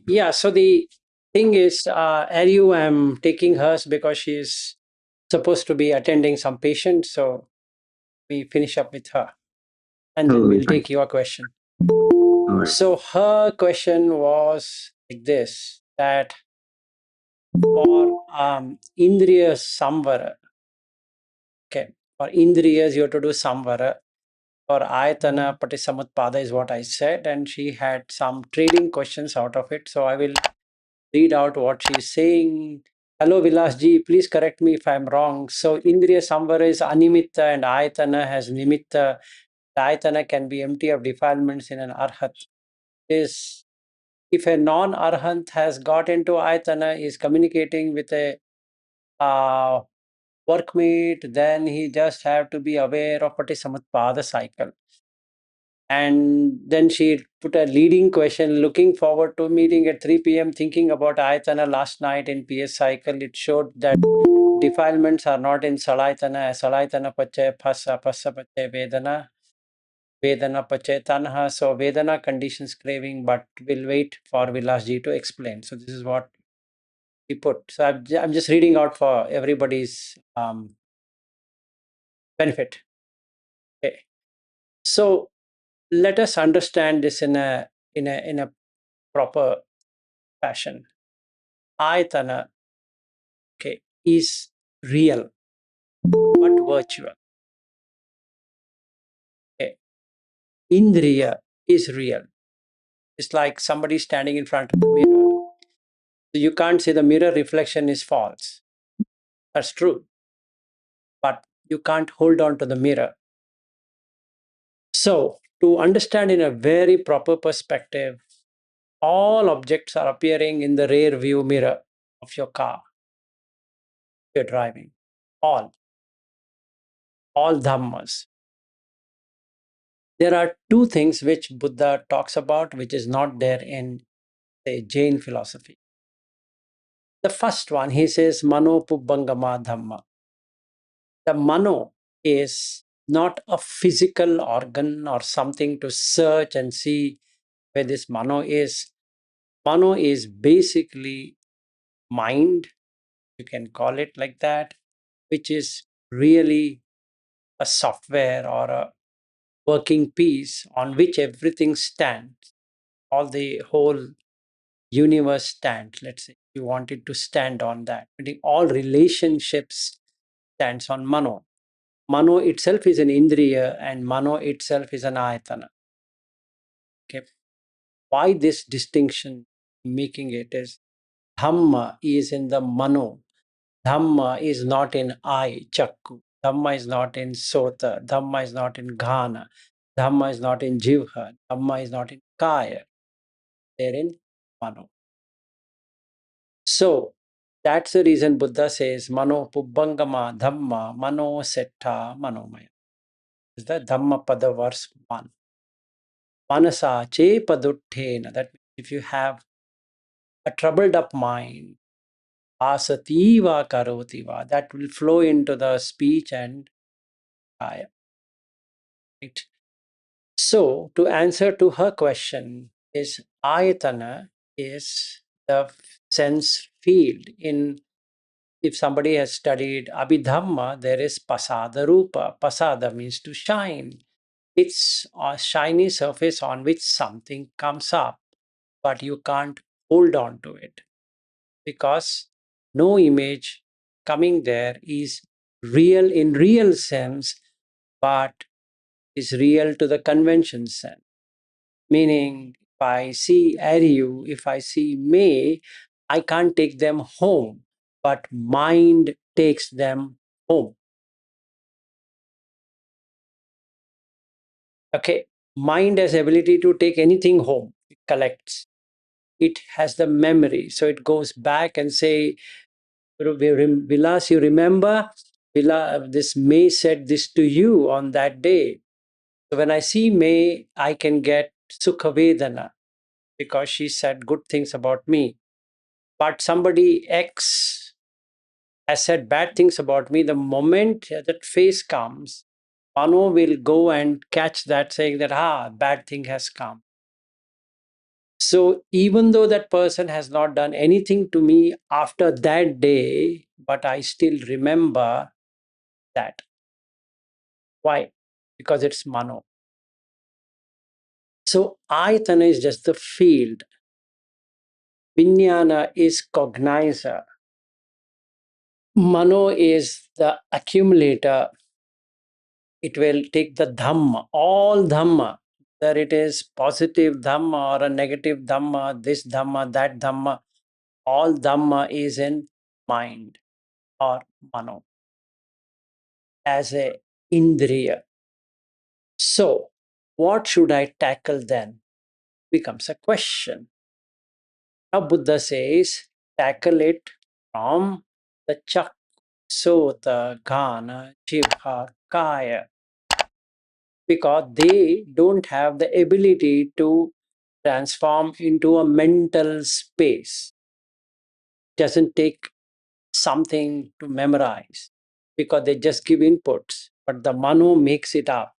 Yeah, so the thing is, Ariu, I'm taking hers because she's supposed to be attending some patient. So we finish up with her and then Totally we'll fine. take your question. All right. So her question was like this, that for Indriya Samvara, okay, for Indriyas, you have to do Samvara. For Ayatana Patisamutpada is what I said, and she had some trading questions out of it. So I will read out what she's saying. Hello, Vilas ji, please correct me if I'm wrong. So Indriya Samvara is Animitta and Ayatana has Nimitta. The Ayatana can be empty of defilements in an Arhat. Is if a non-Arhat has got into Ayatana, is communicating with a uh, workmate, then he just have to be aware of Patisamutpada cycle. And then she put a leading question, looking forward to meeting at 3 p.m., thinking about Ayatana last night in PS cycle. It showed that defilements are not in Salayatana. Salayatana pache phasa, phasa pache Vedana, Vedana pache Tanha. So Vedana conditions craving, but we'll wait for Vilasji to explain. So this is what he put. So I'm just reading out for everybody's benefit. Okay. So let us understand this in a proper fashion. Ayatana, okay, is real but virtual. Okay. Indriya is real. It's like somebody standing in front of the mirror. So you can't say the mirror reflection is false. That's true. But you can't hold on to the mirror. So to understand in a very proper perspective, all objects are appearing in the rear view mirror of your car you're driving. All dhammas. There are two things which Buddha talks about, which is not there in the Jain philosophy. The first one, he says, Mano Pubbangama Dhamma. The Mano is not a physical organ or something to search and see where this Mano is. Mano is basically mind, you can call it like that, which is really a software or a working piece on which everything stands. All the whole universe stands. Let's say you wanted to stand on that. All relationships stands on Mano. Mano itself is an Indriya and Mano itself is an Ayatana. Okay. Why this distinction making it is Dhamma is in the Mano. Dhamma is not in I, Chakku. Dhamma is not in Sota. Dhamma is not in Ghana. Dhamma is not in Jivha. Dhamma is not in Kaya. They're in Mano. So that's the reason Buddha says Mano Pubbangama Dhamma Mano Setta Manomaya. Is the Dhamma Pada verse 1. Manasa che paduttena. That means if you have a troubled up mind, asativa karotiva, that will flow into the speech and kaya. Right? So to answer to her question is ayatana is the sense field. In if somebody has studied Abhidhamma, there is pasada rupa. Pasada means to shine. It's a shiny surface on which something comes up, but you can't hold on to it because no image coming there is real in real sense, but is real to the convention sense. Meaning, if I see Ariu, if I see May, I can't take them home, but mind takes them home. Okay, mind has ability to take anything home. It collects. It has the memory, so it goes back and say, Vilas, you remember? This May said this to you on that day. So when I see May, I can get Sukha Vedana because she said good things about me. But somebody X has said bad things about me. The moment that face comes, Mano will go and catch that, saying that, bad thing has come. So even though that person has not done anything to me after that day, but I still remember that. Why? Because it's Mano. So Ayatana is just the field. Vijnana is cognizer. Mano is the accumulator. It will take the Dhamma, all Dhamma, whether it is positive Dhamma or a negative Dhamma, this Dhamma, that Dhamma, all Dhamma is in mind or Mano as a Indriya. So, what should I tackle then? Becomes a question. Now, Buddha says, tackle it from the chak, sota, ghana, jibha, kaya, because they don't have the ability to transform into a mental space. Doesn't take something to memorize because they just give inputs, but the Mano makes it up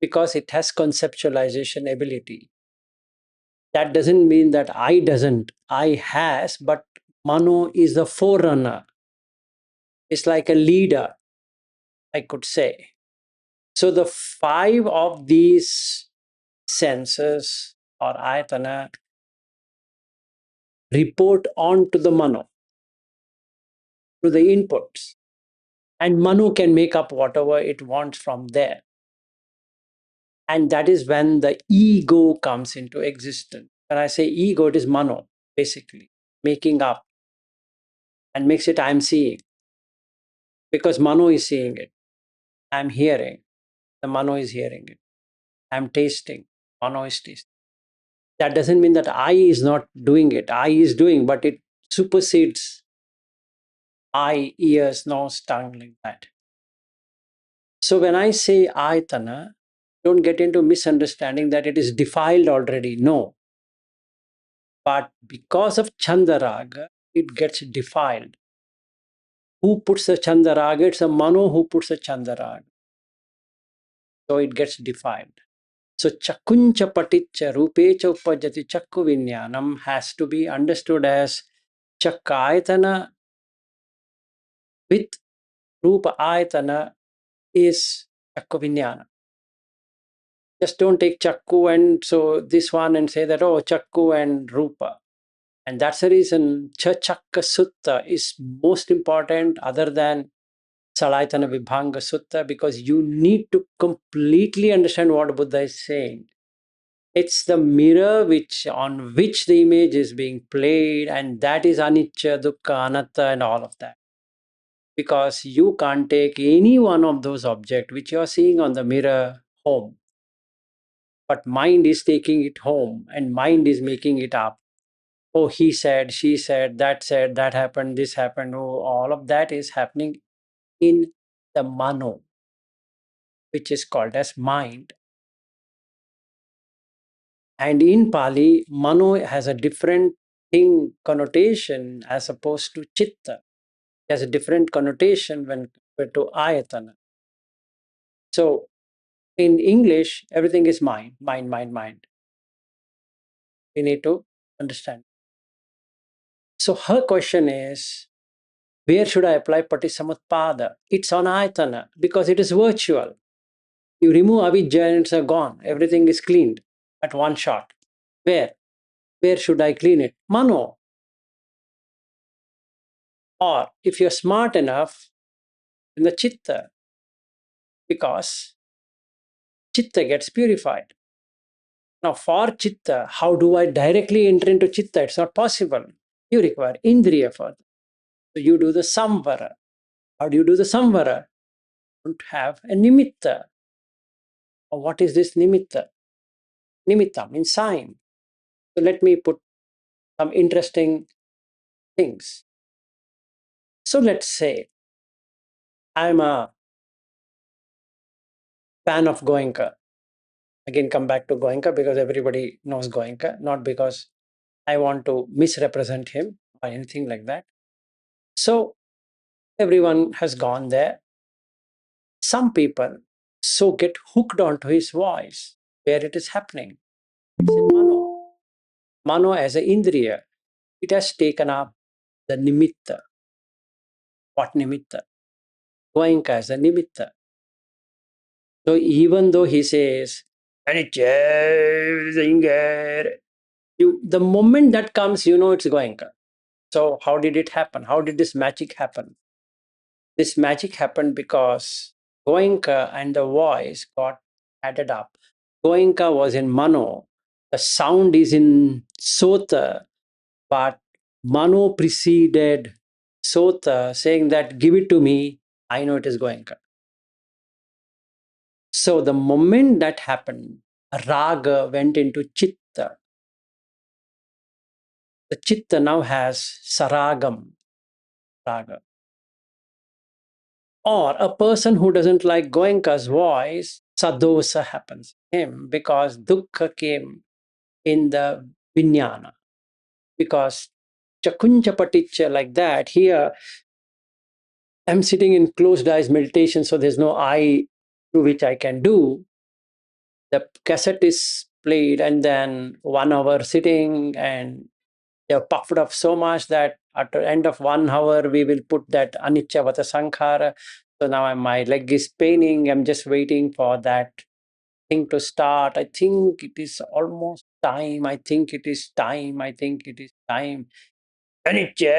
because it has conceptualization ability. That doesn't mean that I doesn't. I has, but Mano is the forerunner. It's like a leader, I could say. So the five of these senses or ayatana report on to the Mano, to the inputs. And Mano can make up whatever it wants from there. And that is when the ego comes into existence. When I say ego, it is Mano, basically, making up and makes it I'm seeing. Because Mano is seeing it. I'm hearing. The Mano is hearing it. I'm tasting. Mano is tasting. That doesn't mean that I is not doing it. I is doing, but it supersedes eye, ears, nose, tongue, like that. So when I say ayatana, don't get into misunderstanding that it is defiled already. No. But because of Chandaraga, it gets defiled. Who puts the Chandaraga? It's a Mano who puts the Chandaraga. So it gets defiled. So chakuncha paticcha rupecha upajati chakku vinyanam has to be understood as chakayatana with rupa ayatana is chakku vinyana. Just don't take chakku and so this one and say that, oh, chakku and rupa. And that's the reason Chakka Sutta is most important other than Salayatana Vibhanga Sutta, because you need to completely understand what Buddha is saying. It's the mirror on which the image is being played, and that is anicca, dukkha, anatta, and all of that. Because you can't take any one of those objects which you are seeing on the mirror home. But mind is taking it home, and mind is making it up. Oh, he said, she said, that happened, this happened. Oh, all of that is happening in the Mano, which is called as mind. And in Pali, Mano has a different thing connotation as opposed to Chitta. It has a different connotation when compared to Ayatana. So in English, everything is mind, mind, mind, mind. We need to understand. So her question is, where should I apply Patisamutpada? It's on Ayatana because it is virtual. You remove avidya and it's gone. Everything is cleaned at one shot. Where? Where should I clean it? Mano. Or if you're smart enough, in the Chitta, because Chitta gets purified. Now, for Chitta, how do I directly enter into Chitta? It's not possible. You require Indriya for that. So you do the Samvara. How do you do the Samvara? You don't have a Nimitta. Or what is this Nimitta? Nimitta means sign. So let me put some interesting things. So let's say I'm a fan of Goenka. Again, come back to Goenka because everybody knows Goenka, not because I want to misrepresent him or anything like that. So everyone has gone there. Some people so get hooked onto his voice where it is happening. It's in Mano as an indriya, it has taken up the nimitta. What nimitta? Goenka as a nimitta. So even though he says, the moment that comes, it's Goenka. So how did it happen? How did this magic happen? This magic happened because Goenka and the voice got added up. Goenka was in Mano. The sound is in Sota, but Mano preceded Sota, saying that give it to me, I know it is Goenka. So the moment that happened, Raga went into Chitta. The Chitta now has Saragam, Raga. Or a person who doesn't like Goenka's voice, Sadosa happens to him because Dukkha came in the Vijnana. Because Chakuncha Paticca, like that, here I'm sitting in closed eyes meditation, so there's no eye through which I can do. The cassette is played, and then 1 hour sitting, and they're puffed up so much that at the end of 1 hour, we will put that anicca vata sankhara. So now my leg is paining. I'm just waiting for that thing to start. I think it is almost time. I think it is time. I think it is time. Anicca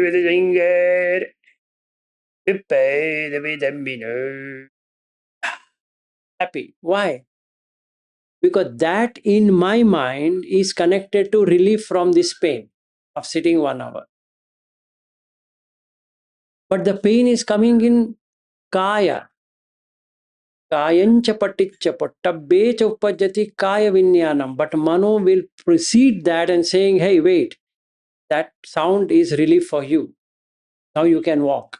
vata sankhara. Happy. Why? Because that in my mind is connected to relief from this pain of sitting 1 hour. But the pain is coming in kaya. Kayancha paticcha pattabbe cha uppajjati kaya vinyanam. But Mano will precede that and saying, hey, wait, that sound is relief for you. Now you can walk.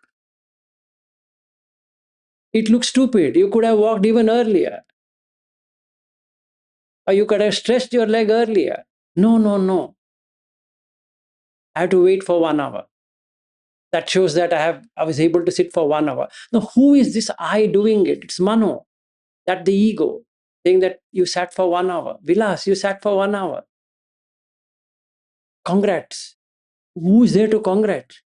It looks stupid. You could have walked even earlier. Or you could have stretched your leg earlier. No, no, no. I have to wait for 1 hour. That shows that I was able to sit for 1 hour. Now, who is this I doing it? It's Mano. That the ego saying that you sat for 1 hour. Vilas, you sat for 1 hour. Congrats. Who is there to congrats?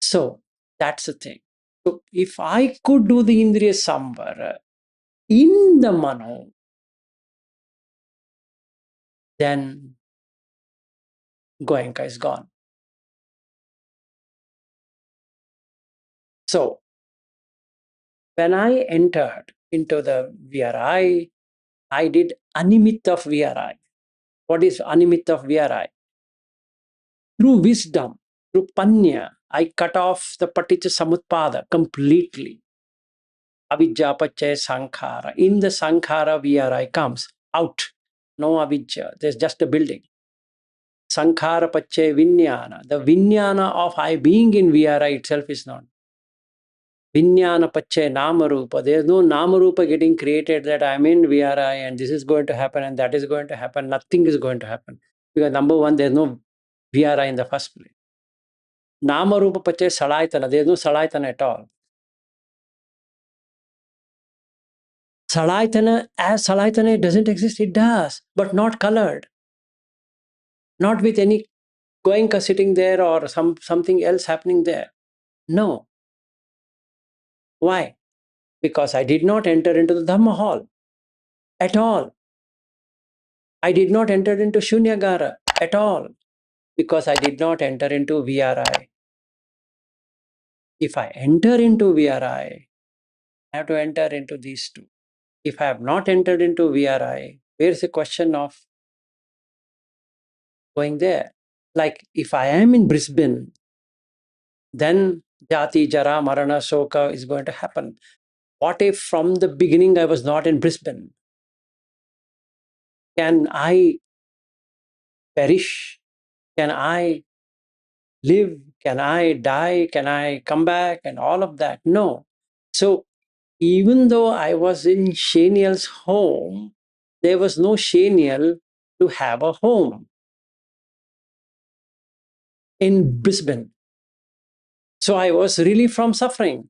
So that's the thing. So if I could do the Indriya Samvara in the Mano, then Goenka is gone. So when I entered into the VRI, I did Animitta of VRI. What is Animitta of VRI? Through wisdom, through panya, I cut off the paticca samutpada completely. Avidya pachaya sankhara. In the sankhara, VRI comes out. No avidya. There's just a building. Sankhara pachaya vinyana. The vinyana of I being in VRI itself is not. Vinyana pachaya namarupa. There's no namarupa getting created that I'm in VRI and this is going to happen and that is going to happen. Nothing is going to happen. Because number one, there's no VRI in the first place. Namarupa pachaya salaitana. There's no salaitana at all. Salaitana, as Salaitana doesn't exist, it does, but not colored. Not with any Goenka sitting there or something else happening there. No. Why? Because I did not enter into the Dhamma hall at all. I did not enter into Shunyagara at all. Because I did not enter into VRI. If I enter into VRI, I have to enter into these two. If I have not entered into VRI, where's the question of going there? Like if I am in Brisbane, then Jati, Jara, Marana, Shoka is going to happen. What if from the beginning I was not in Brisbane? Can I perish? Can I live? Can I die? Can I come back? And all of that? No. So even though I was in Shaniel's home, there was no Shaniel to have a home in Brisbane. So I was really from suffering.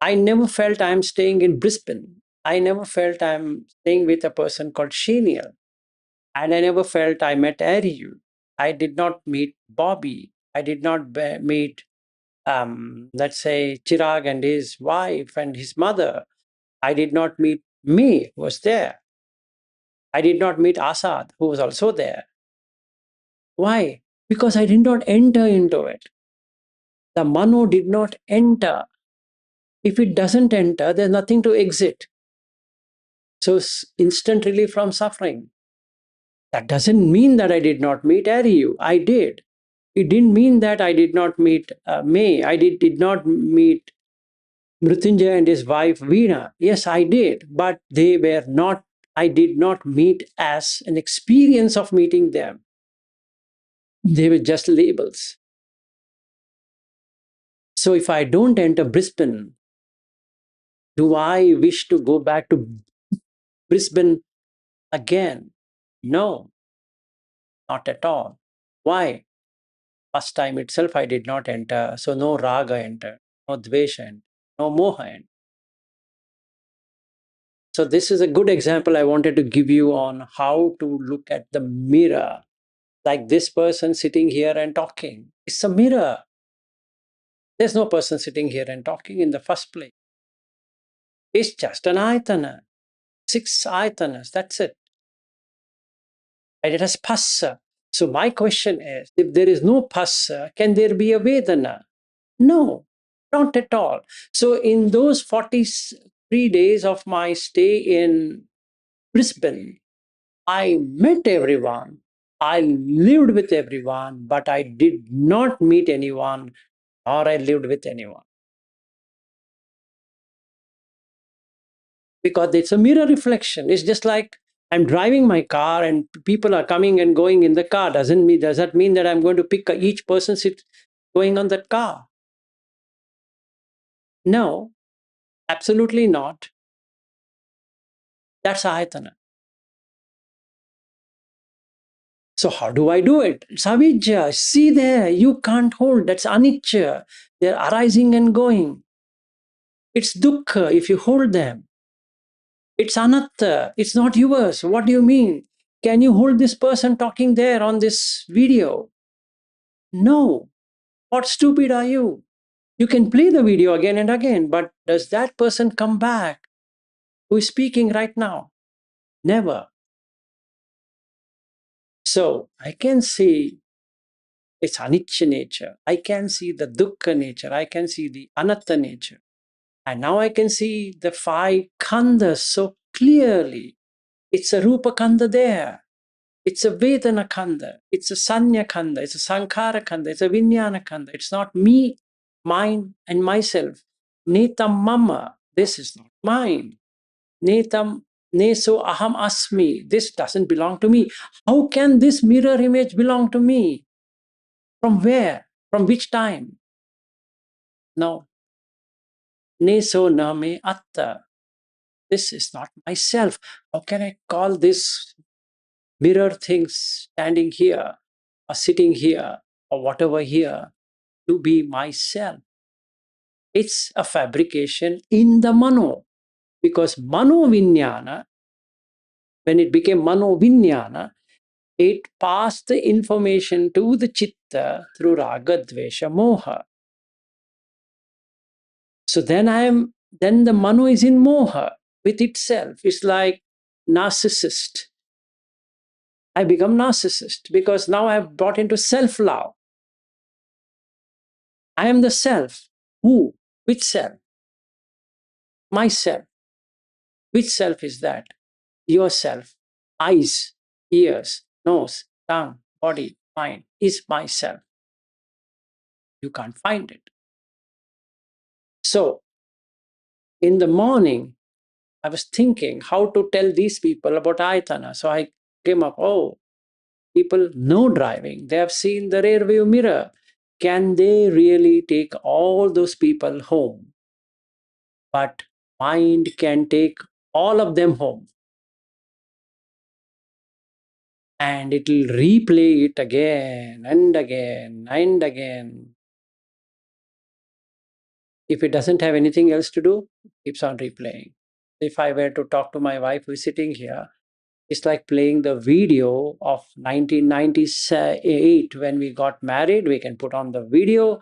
I never felt I'm staying in Brisbane. I never felt I'm staying with a person called Shaniel. And I never felt I met Ariu. I did not meet Bobby. I did not meet, let's say, Chirag and his wife and his mother. I did not meet me, who was there. I did not meet Asad, who was also there. Why? Because I did not enter into it. The Mano did not enter. If it doesn't enter, there's nothing to exit. So, instant relief from suffering. That doesn't mean that I did not meet Ariu. I did. It didn't mean that I did not meet May. I did not meet Mrityunjay and his wife Veena. Yes, I did. But they were not, I did not meet as an experience of meeting them. They were just labels. So if I don't enter Brisbane, do I wish to go back to Brisbane again? No, not at all. Why? First time itself I did not enter, so no raga entered, no dvesha, no moha entered. So this is a good example I wanted to give you on how to look at the mirror. Like this person sitting here and talking. It's a mirror. There's no person sitting here and talking in the first place. It's just an ayatana. 6 ayatanas, that's it. And it has passa. So my question is, if there is no passa, can there be a vedana? No, not at all. So in those 43 days of my stay in Brisbane, I met everyone. I lived with everyone, but I did not meet anyone or I lived with anyone. Because it's a mirror reflection. It's just like I'm driving my car and people are coming and going in the car. Does that mean that I'm going to pick each person going on that car? No, absolutely not. That's ayatana. So how do I do it? It's avidya. See there, you can't hold. That's anicca. They're arising and going. It's dukkha if you hold them. It's anatta. It's not yours. What do you mean? Can you hold this person talking there on this video? No. What stupid are you? You can play the video again and again, but does that person come back who is speaking right now? Never. So I can see its anicca nature. I can see the dukkha nature. I can see the anatta nature. And now I can see the 5 khandas so clearly. It's a rupa kanda there. It's a vedana kanda. It's a sanya kanda. It's a sankhara kanda. It's a vinyana kanda. It's not me, mine, and myself. Netam mama. This is not mine. Netam neso aham asmi. This doesn't belong to me. How can this mirror image belong to me? From where? From which time? No. Neso name atta. This is not myself. How can I call this mirror thing standing here or sitting here or whatever here to be myself? It's a fabrication in the mano. Because mano vinyana, when it became mano vinyana, it passed the information to the chitta through raga, dvesha, moha. So then the mano is in moha with itself. It's like narcissist. I become narcissist because now I have brought into self-love. I am the self. Who? Which self? Myself. Which self is that? Yourself. Eyes, ears, nose, tongue, body, mind is myself. You can't find it. So, in the morning, I was thinking how to tell these people about Ayatana. So I came up, oh, people know driving. They have seen the rear view mirror. Can they really take all those people home? But mind can take all of them home. And it will replay it again and again and again. If it doesn't have anything else to do, it keeps on replaying. If I were to talk to my wife who is sitting here, It's like playing the video of 1998 when we got married. We can put on the video,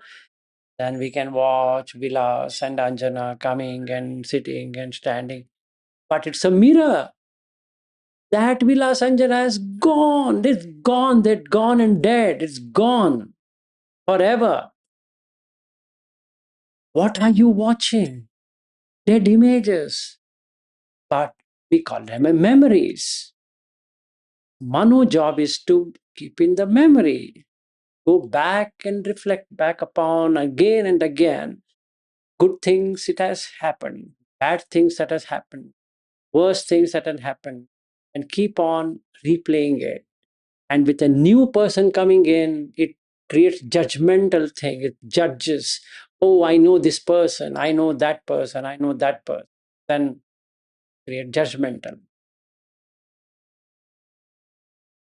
then we can watch Vilas and Anjana coming and sitting and standing. But it's a mirror. That Vilas Anjana is gone. It's gone. They're gone and dead. It's gone forever. What are you watching? Dead images. But we call them memories. Mano job is to keep in the memory, go back and reflect back upon again and again good things it has happened, bad things that has happened, worse things that had happened, and keep on replaying it. And with a new person coming in, it creates judgmental thing. It judges, oh, I know this person, I know that person, I know that person. Then create judgmental.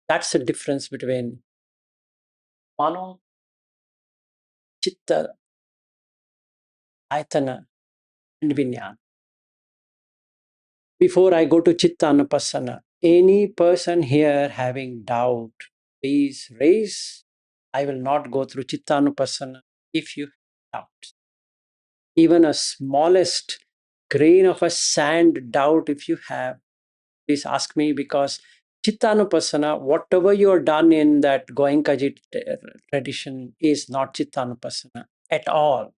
That's the difference between Mano, Chitta, Ayatana, and Vinyan. Before I go to Chitta Anupassana, any person here having doubt, please raise. I will not go through Chitta Anupassana if you doubt. Even a smallest grain of a sand doubt, if you have, please ask me, because Chitta Anupassana, whatever you are done in that Goenkaji tradition, is not Chitta Anupassana at all.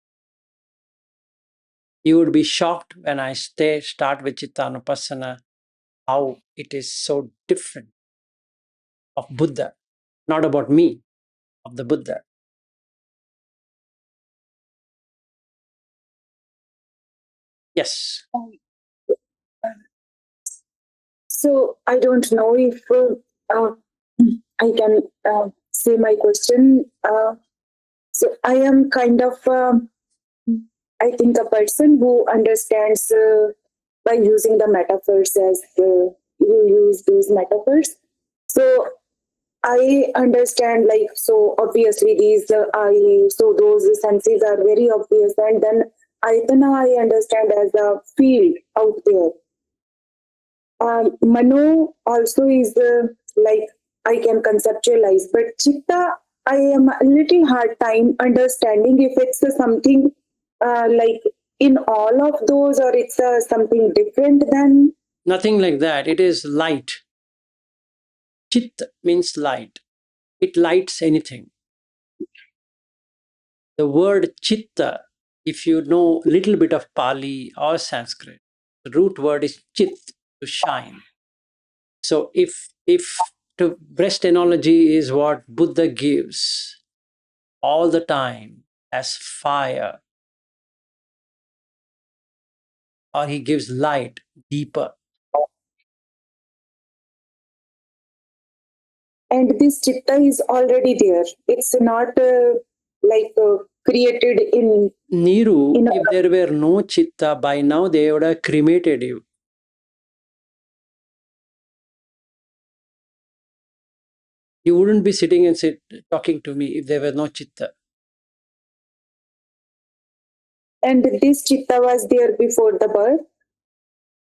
You would be shocked when I start with Chitta Anupassana, how it is so different of Buddha, not about me, of the Buddha. Yes. So I don't know if I can say my question. So I am kind of, I think, a person who understands by using the metaphors as you use those metaphors. So I understand, like, so obviously these I, so those senses are very obvious, and then Aitana I understand as a field out there. Mano also is like I can conceptualize, but Chitta I am a little hard time understanding if it's something like in all of those, or it's something different than. Nothing like that. It is light. Chit means light. It lights anything. The word chitta, if you know little bit of Pali or Sanskrit, the root word is chit, to shine. So if to breast analogy is what Buddha gives all the time as fire, or he gives light deeper. And this Chitta is already there. It's not like created in. Niru, In a, if there were no chitta, by now they would have cremated you. You wouldn't be sitting and talking to me if there were no chitta. and this Chitta was there before the birth.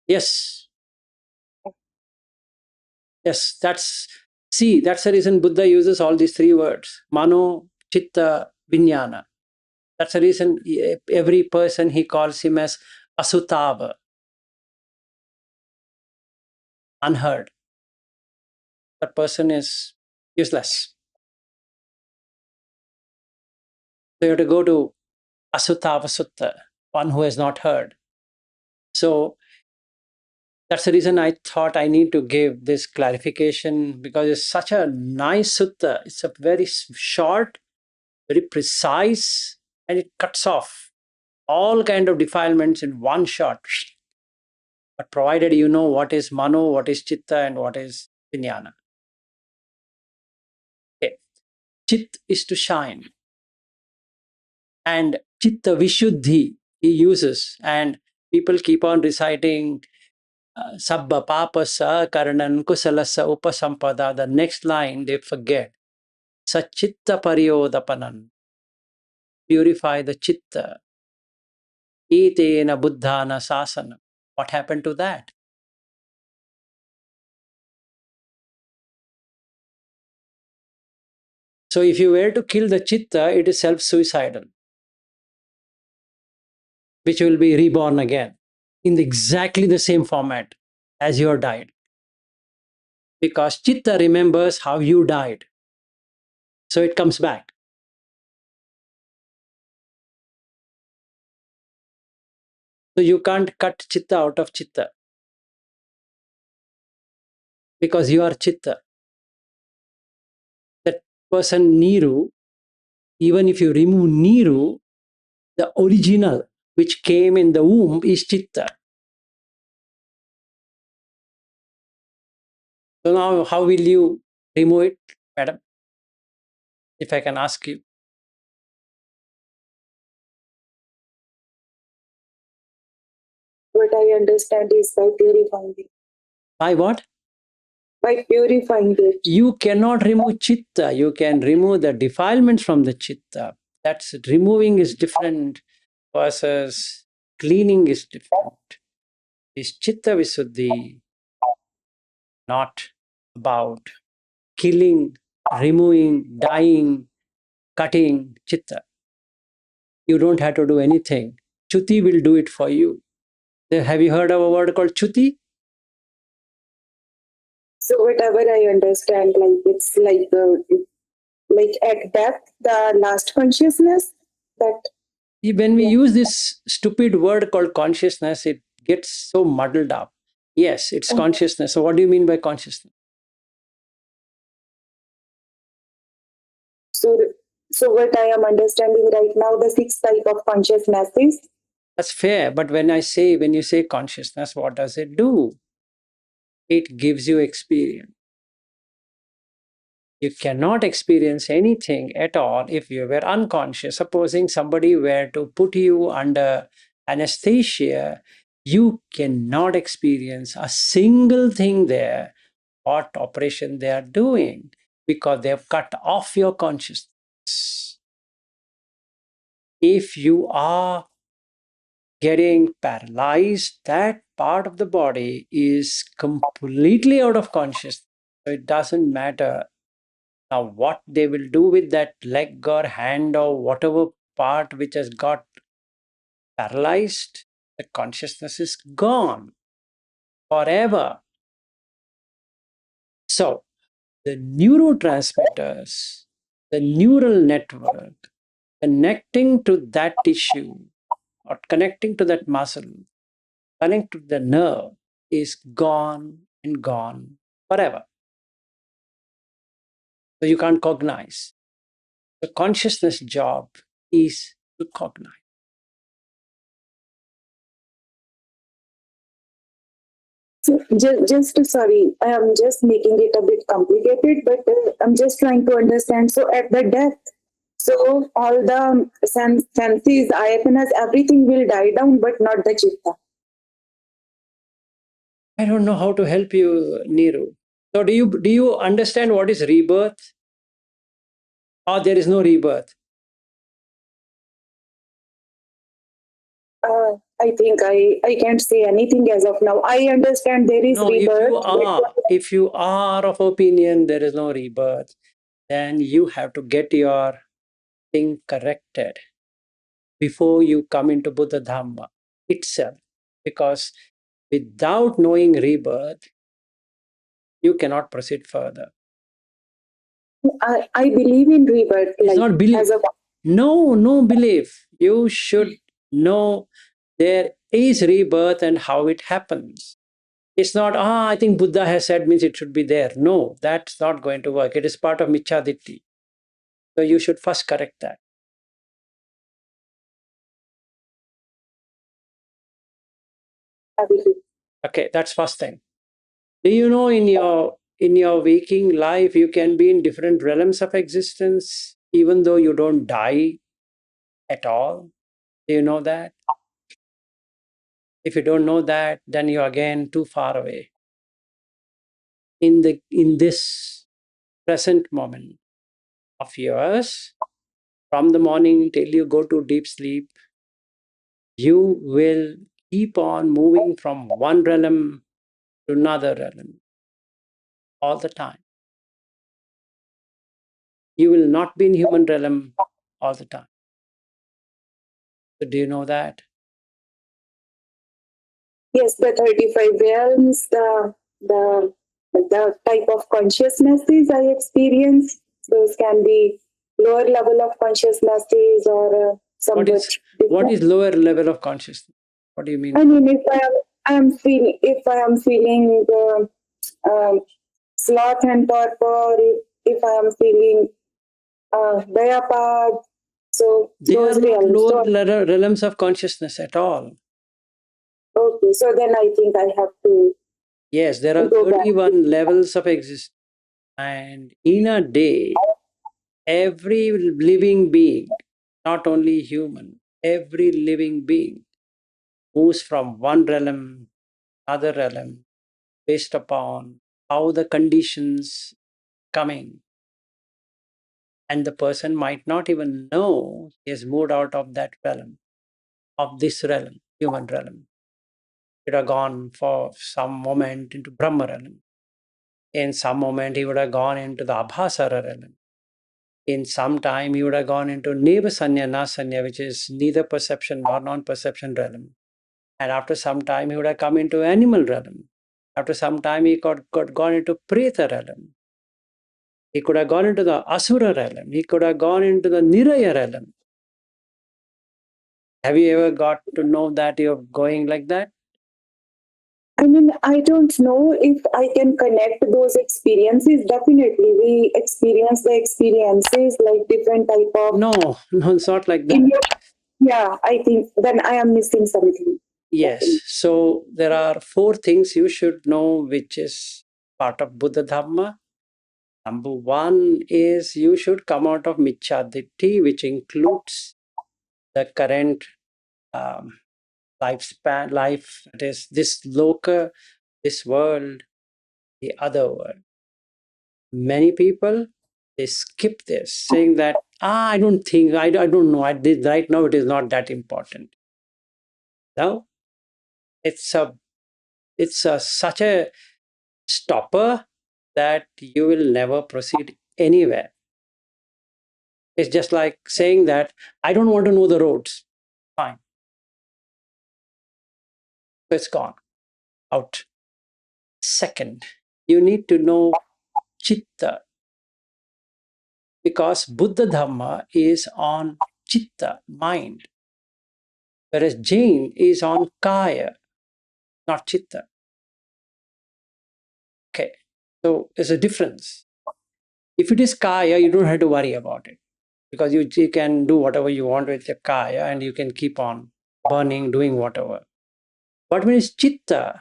Yes. Yes, that's the reason Buddha uses all these three words: Mano, Chitta, Vijnana. That's the reason every person he calls him as Asutava, unheard. That person is useless. So you have to go to Asutava Sutta, one who has not heard. So that's the reason I thought I need to give this clarification, because it's such a nice sutta. It's a very short, very precise, and it cuts off all kind of defilements in one shot. But provided you know what is Mano, what is Chitta, and what is Vijnana. Okay. Chit is to shine. And Chitta Vishuddhi he uses. And people keep on reciting Sabba Papasa Karanan Kusalasa Upasampada. The next line they forget. Sachitta Paryodapanan. Purify the Chitta. Etena Buddhana Sasana. What happened to that? So if you were to kill the Chitta, it is self-suicidal, which will be reborn again in exactly the same format as your died. Because Chitta remembers how you died. So it comes back. So you can't cut Chitta out of Chitta because you are Chitta. That person Niru, even if you remove Niru, the original which came in the womb is Chitta. So now how will you remove it, madam? If I can ask you. What I understand is by purifying it. By what? By purifying it. You cannot remove Chitta. You can remove the defilements from the Chitta. That's removing is different versus cleaning is different. This Chitta Visuddhi not about killing, removing, dying, cutting Chitta. You don't have to do anything. Chuti will do it for you. Have you heard of a word called Chuti? So whatever I understand, like it's like at depth, the last consciousness that. When we use this stupid word called consciousness, it gets so muddled up. Yes, it's consciousness. So what do you mean by consciousness? So, so what I am understanding right now, the sixth type of consciousness is. That's fair. But when you say consciousness, what does it do? It gives you experience. You cannot experience anything at all if you were unconscious. Supposing somebody were to put you under anesthesia, you cannot experience a single thing there, what operation they are doing, because they have cut off your consciousness. If you are getting paralyzed, that part of the body is completely out of consciousness. So it doesn't matter now what they will do with that leg or hand or whatever part which has got paralyzed. The consciousness is gone forever. So the neurotransmitters, the neural network connecting to that tissue or connecting to that muscle, connecting to the nerve is gone and gone forever. So you can't cognize. The consciousness job is to cognize. So just sorry, I am just making it a bit complicated, but I'm just trying to understand. So at the depth, so all the senses, ayapanas, everything will die down, but not the chitta. I don't know how to help you, Neeru. So do you understand what is rebirth? Or there is no rebirth? I think I can't say anything as of now. I understand there is No, rebirth. if you are of opinion there is no rebirth, then you have to get your thing corrected before you come into Buddha Dhamma itself. Because without knowing rebirth, you cannot proceed further. I believe in rebirth. It's Like not belief. as a No belief. You should know there is rebirth and how it happens. It's not, I think Buddha has said means it should be there. No, that's not going to work. It is part of Michhaditti. So you should first correct that. belief. Okay, that's first thing. Do you know in your waking life you can be in different realms of existence even though you don't die at all? Do you know that? If you don't know that, then you're again too far away. In this present moment of yours, from the morning till you go to deep sleep, you will keep on moving from one realm to another realm all the time. You will not be in human realm all the time. So do you know that? Yes, the 35 realms, the type of consciousnesses I experience, those can be lower level of consciousnesses or somewhat What is different. lower level of consciousness? What do you mean? I mean, if I am feeling the sloth and torpor, if I am feeling Dayapad, so They are those not realms. lower So, realms of consciousness at all. okay, so then I think I have to Yes, there are go back. 31 levels of existence. And in a day, every living being, not only human, every living being moves from one realm, other realm, based upon how the conditions coming. And the person might not even know he has moved out of that realm, of this realm, human realm. He would have gone for some moment into Brahma realm. In some moment, he would have gone into the Abhasara realm. In some time, he would have gone into Neva Sanya, Nasanya, which is neither perception nor non-perception realm. And after some time, he would have come into animal realm. After some time, he got gone into Preta realm. He could have gone into the Asura realm. He could have gone into the Niraya realm. Have you ever got to know that you're going like that? I mean, I don't know if I can connect those experiences. Definitely, we experience the experiences like different type of. No, no, it's not like In that. your, yeah, I think then I am missing something. Yes. So there are 4 things you should know, which is part of Buddha Dhamma. Number 1 is you should come out of Michhaditti, which includes the current um, lifespan, life, that is this loka, this world, the other world. Many people, they skip this, saying that, I don't think, I don't know, right now it is not that important. No, it's such a stopper that you will never proceed anywhere. It's just like saying that I don't want to know the roads. Fine. So it's gone out. Second, you need to know Chitta, because Buddha Dhamma is on Chitta, mind, whereas Jain is on Kaya, not Chitta. Okay, so there's a difference. If it is Kaya, you don't have to worry about it, because you can do whatever you want with your Kaya and you can keep on burning, doing whatever. But when it's Chitta,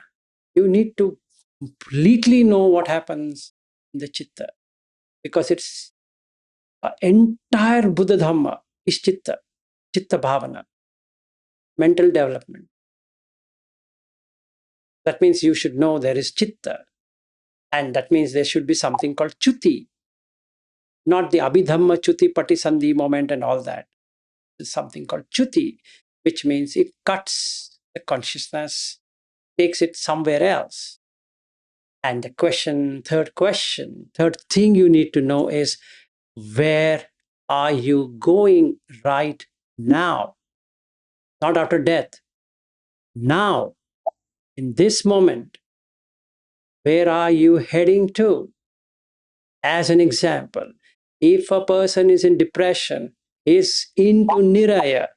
you need to completely know what happens in the Chitta, because it's entire Buddha Dhamma is Chitta, Chitta Bhavana, mental development. That means you should know there is Chitta, and that means there should be something called Chuti, not the Abhidhamma Chuti Patisandhi moment and all that. There's something called Chuti, which means it cuts the consciousness, takes it somewhere else. And third thing you need to know is, where are you going right now? Not after death. Now, in this moment, where are you heading to? As an example, if a person is in depression, is into Niraya,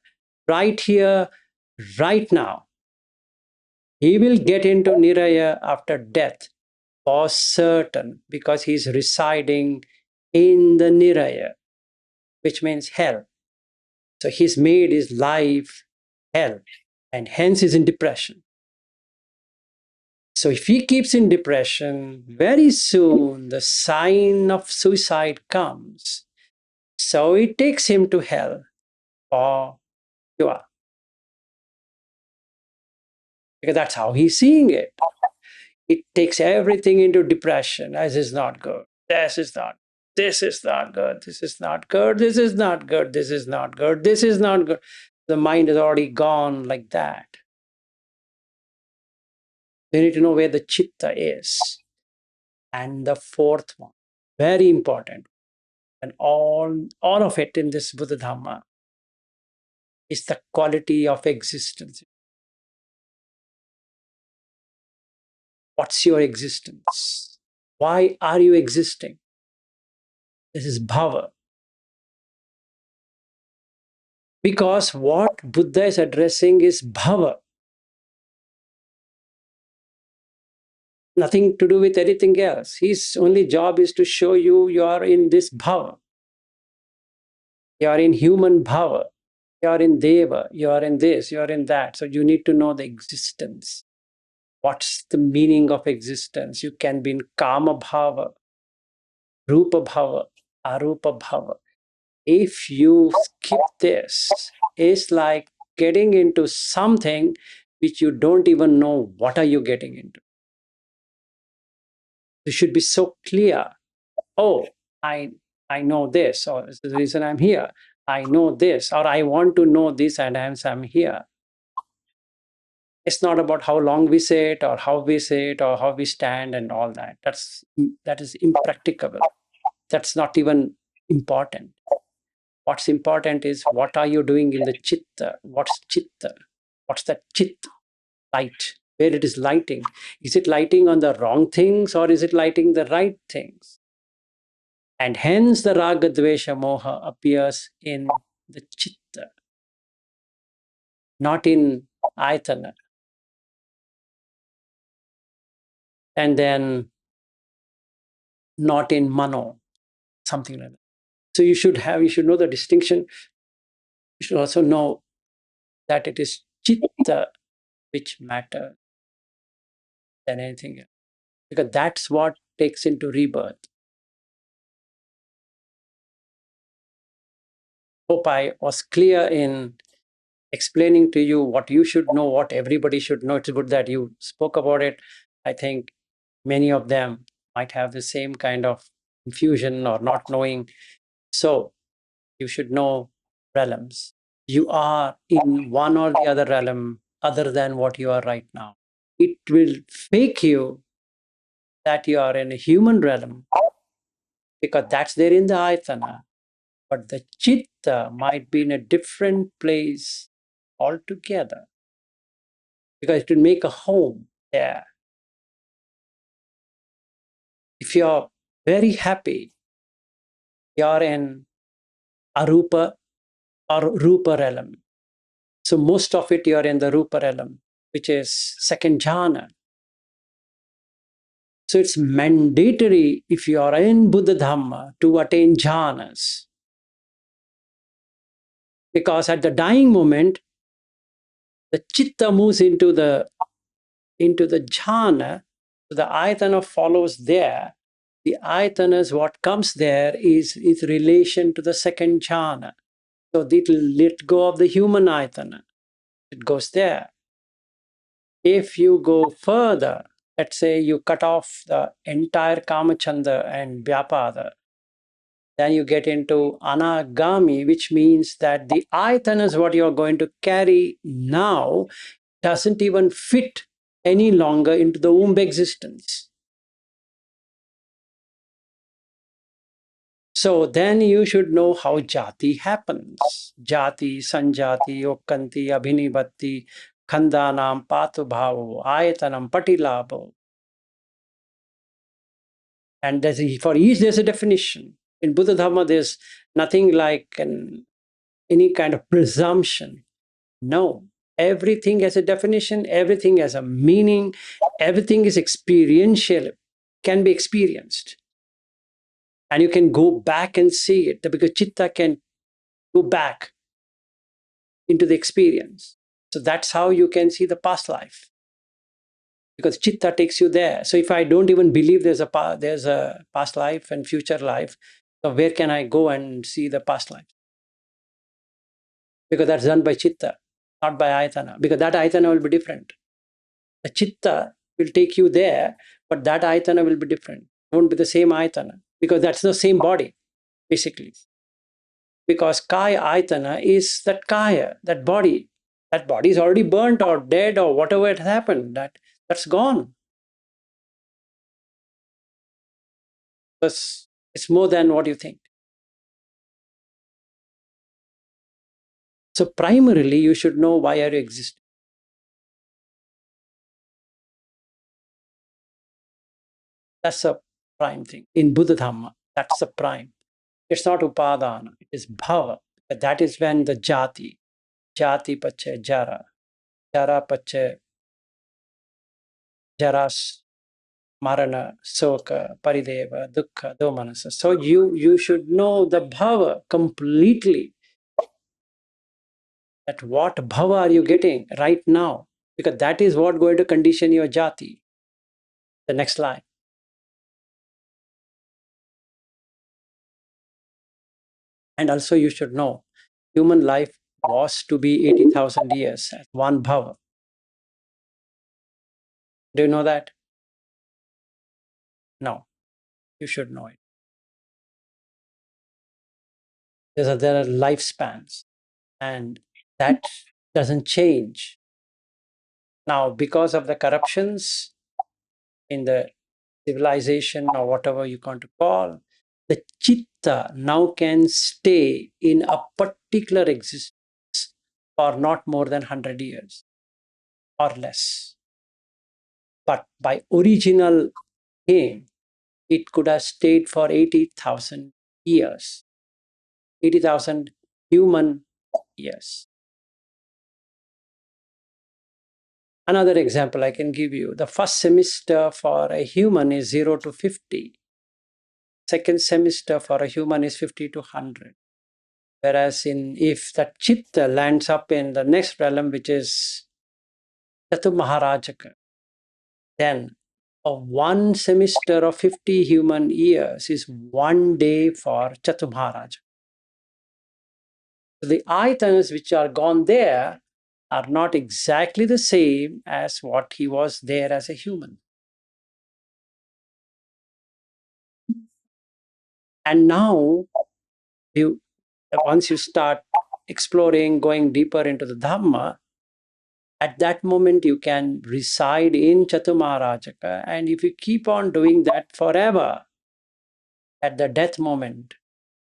right here, right now, he will get into Niraya after death for certain, because he's residing in the Niraya, which means hell. So he's made his life hell, and hence he's in depression. So if he keeps in depression, very soon the sign of suicide comes. So it takes him to hell for sure. Because that's how he's seeing it. It takes everything into depression. This is not good. This is not. This is not good. This is not good. This is not good. This is not good. This is not good. The mind is already gone like that. You need to know where the chitta is. And the fourth one, very important. And all of it in this Buddha Dhamma is the quality of existence. What's your existence? Why are you existing? This is bhava. Because what Buddha is addressing is bhava. Nothing to do with anything else. His only job is to show you are in this bhava. You are in human bhava. You are in deva. You are in this. You are in that. So you need to know the existence. What's the meaning of existence? You can be in kama bhava, rupa bhava, arupa bhava. If you skip this, it's like getting into something which you don't even know what are you getting into. You should be so clear. Oh, I know this, or this is the reason I'm here. I know this, or I want to know this, and hence I'm here. It's not about how long we sit, or how we sit, or how we stand, and all that. That is impracticable. That's not even important. What's important is what are you doing in the chitta? What's chitta? What's that chitta? Light. Where it is lighting. Is it lighting on the wrong things or is it lighting the right things? And hence the raga, dvesha, moha appears in the chitta, not in ayatana. And then not in mano, something like that. So you should know the distinction. You should also know that it is chitta which matters than anything else. Because that's what takes into rebirth. Hope I was clear in explaining to you what you should know, what everybody should know. It's good that you spoke about it. I think many of them might have the same kind of confusion or not knowing. So you should know realms. You are in one or the other realm other than what you are right now. It will fake you that you are in a human realm because that's there in the ayatana. But the chitta might be in a different place altogether because it will make a home there. If you're very happy, you're in arupa or rupa realm. So most of it you're in the rupa realm, which is second jhana. So it's mandatory if you are in Buddha Dhamma to attain jhanas. Because at the dying moment, the chitta moves into the jhana, so the ayatana follows there. The ayatanas, what comes there is relation to the second jhana. So it will let go of the human ayatana. It goes there. If you go further, let's say you cut off the entire kamachanda and vyapada, then you get into anagami, which means that the ayatanas, what you're going to carry now, doesn't even fit any longer into the womb existence. So then you should know how jati happens. Jati, sanjati, okkanti, abhinibhatti, khandanam, patubhavo, ayatanam, patilabho. And for each there's a definition. In Buddha Dhamma, there's nothing like any kind of presumption. No. Everything has a definition, everything has a meaning, everything is experiential, can be experienced. And you can go back and see it because chitta can go back into the experience. So that's how you can see the past life, because chitta takes you there. So if I don't even believe there's a past life and future life, so where can I go and see the past life? Because that's done by chitta, not by ayatana, because that ayatana will be different. The chitta will take you there, but that ayatana will be different. It won't be the same ayatana because that's the same body, basically. Because kaya ayatana is that kaya, that body. That body is already burnt or dead or whatever it happened. That's gone. It's more than what you think. So primarily, you should know why are you existing. That's a prime thing. In Buddha Dhamma, that's the prime. It's not upadana, it is bhava. But that is when the jati pache jara pache jaras, marana, soka, parideva, dukkha, domanasa. So you should know the bhava completely. That what bhava are you getting right now? Because that is what going to condition your jati. The next line. And also you should know, human life was to be 80,000 years as one bhava. Do you know that? No, you should know it. There are lifespans, and that doesn't change. Now, because of the corruptions in the civilization or whatever you want to call, the chitta now can stay in a particular existence for not more than 100 years or less. But by original aim, it could have stayed for 80,000 years, 80,000 human years. Another example I can give you, the first semester for a human is 0 to 50. Second semester for a human is 50 to 100. Whereas if that chitta lands up in the next realm, which is Chatu Maharajaka, then one semester of 50 human years is 1 day for Chatu Maharaj. So the ayatanas which are gone there are not exactly the same as what he was there as a human. And now, once you start exploring, going deeper into the Dhamma, at that moment you can reside in Chatumarajaka. And if you keep on doing that forever, at the death moment,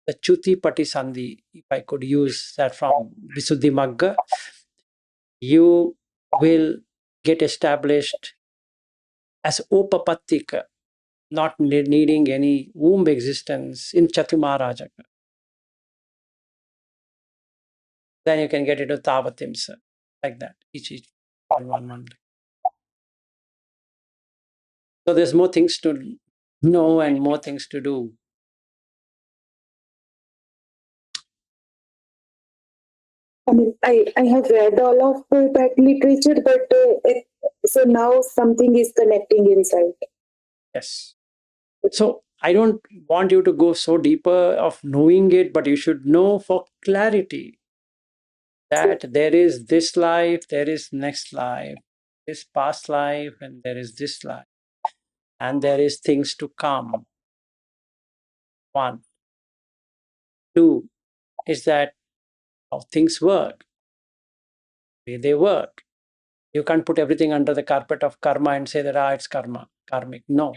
the Chuti Patisandhi, if I could use that from Visuddhi Magga, you will get established as Upapattika, not needing any womb existence in Chatumarajaka. Then you can get into Tavatimsa, like that, each one. So there's more things to know and more things to do. I mean, I have read all of that literature, but so now something is connecting inside. Yes. So I don't want you to go so deeper of knowing it, but you should know for clarity that there is this life, there is next life, this past life, and there is this life, and there is things to come. One. Two is that how things work, the way they work. You can't put everything under the carpet of karma and say that it's karmic. No,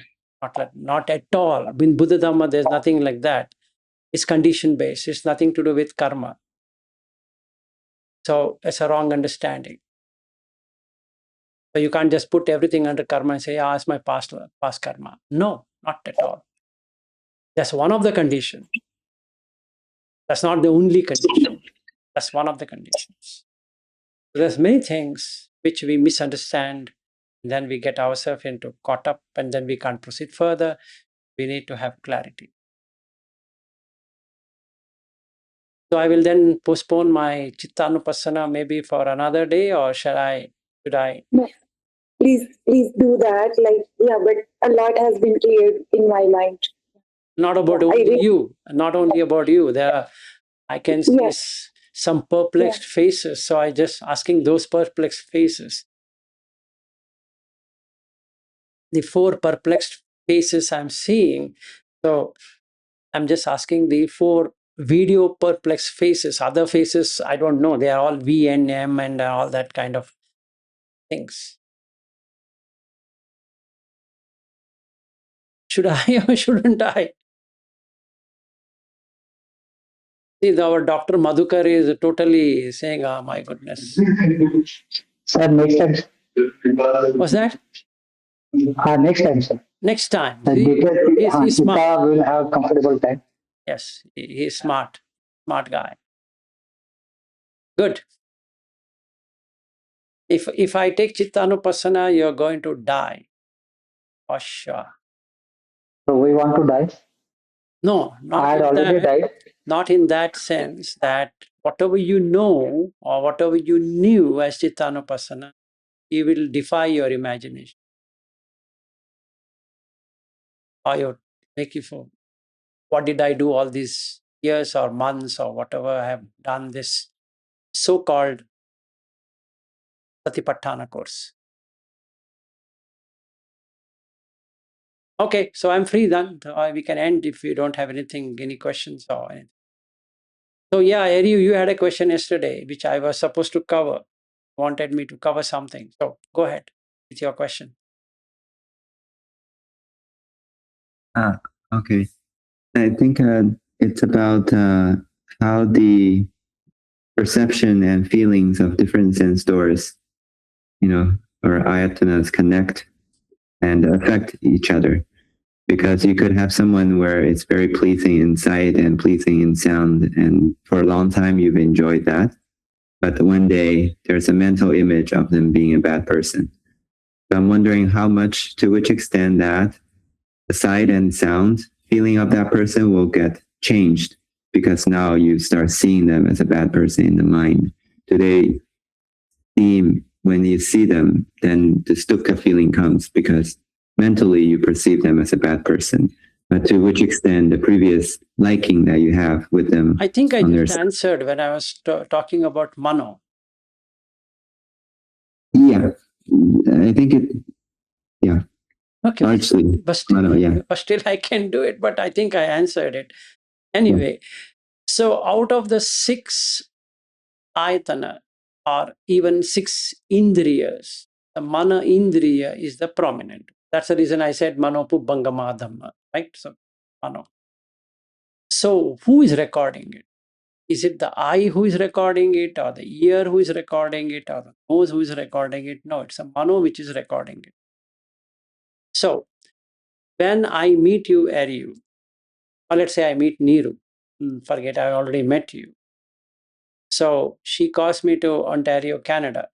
not at all. In Buddha Dhamma, there's nothing like that. It's condition based. It's nothing to do with karma. So it's a wrong understanding. So you can't just put everything under karma and say, it's my past karma. No, not at all. That's one of the conditions. That's not the only condition. That's one of the conditions. There's many things which we misunderstand. Then we get ourselves into caught up, and then we can't proceed further. We need to have clarity. So I will then postpone my Chittanupassana maybe for another day, or should I? No, please do that. Like, yeah, but a lot has been cleared in my mind. Not about only you, not only about you. I can see some perplexed faces. So I just asking those perplexed faces. The 4 perplexed faces I'm seeing. So I'm just asking the 4 video perplexed faces. Other faces, I don't know. They are all V and M and all that kind of things. Should I or shouldn't I? See, our Dr. Madhukar is totally saying, oh my goodness. Sir, next time. What's that? Next time, sir. Next time. He's smart. Chitta will have comfortable time. Yes, he's smart. Smart guy. Good. If I take Chittanupassana, you're going to die. For sure. So we want to die. No, I had already died. Not in that sense that whatever you know or whatever you knew as Chittanupassana, you will defy your imagination. Or you make you for what did I do all these years or months or whatever I have done this so-called Satipatthana course. Okay, so I'm free then. We can end if you don't have anything, any questions or anything. So yeah, Eriu, you had a question yesterday, which I was supposed to cover. Wanted me to cover something. So go ahead with your question. Okay. I think it's about how the perception and feelings of different sense doors, or ayatanas connect and affect each other. Because you could have someone where it's very pleasing in sight and pleasing in sound, and for a long time you've enjoyed that. But one day there's a mental image of them being a bad person. So I'm wondering to which extent that the sight and sound feeling of that person will get changed, because now you start seeing them as a bad person in the mind. Do they seem, when you see them, then the dukkha feeling comes because mentally you perceive them as a bad person. But to which extent the previous liking that you have with them? I think I just answered when I was talking about Mano. Yeah, I think it, yeah. Okay, largely. but still, Mano, yeah. but still I can do it, but I think I answered it. Anyway, so out of the 6 ayatana or even 6 indriyas, the mana indriya is the prominent. That's the reason I said mano pubbangama dhamma, right? So mano. So who is recording it? Is it the eye who is recording it, or the ear who is recording it, or the nose who is recording it? No, it's a mano which is recording it. So when I meet you, Ariu, or let's say I meet Neeru, forget I already met you. So she calls me to Ontario, Canada.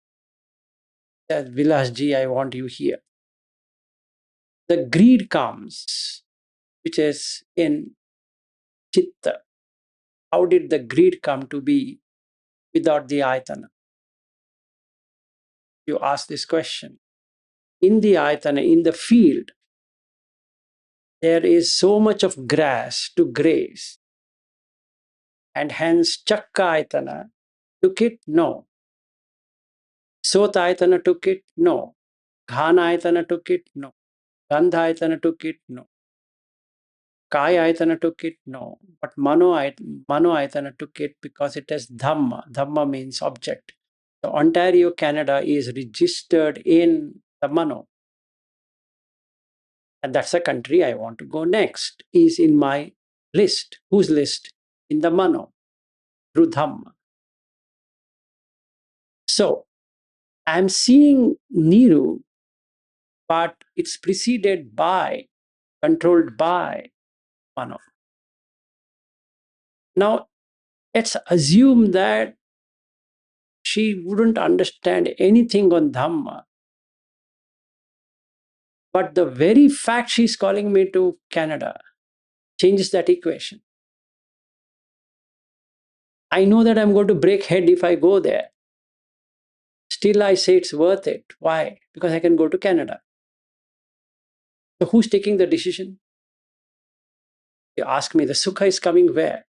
Says, Vilas ji, I want you here. The greed comes, which is in Chitta. How did the greed come to be without the ayatana? You ask this question. In the ayatana, in the field, there is so much of grass to graze. And hence Chakka ayatana took it? No. Sota ayatana took it? No. Ghana ayatana took it? No. Gandha ayatana took it? No. Kaya ayatana took it? No. But Mano ayatana took it because it has Dhamma. Dhamma means object. So Ontario, Canada is registered in the Mano. And that's the country I want to go next, is in my list. Whose list? In the Mano, through Dhamma. So I'm seeing Niru, but it's preceded by, controlled by Mano. Now, let's assume that she wouldn't understand anything on Dhamma. But the very fact she's calling me to Canada changes that equation. I know that I'm going to break head if I go there. Still, I say it's worth it. Why? Because I can go to Canada. So who's taking the decision? You ask me, the Sukha is coming where?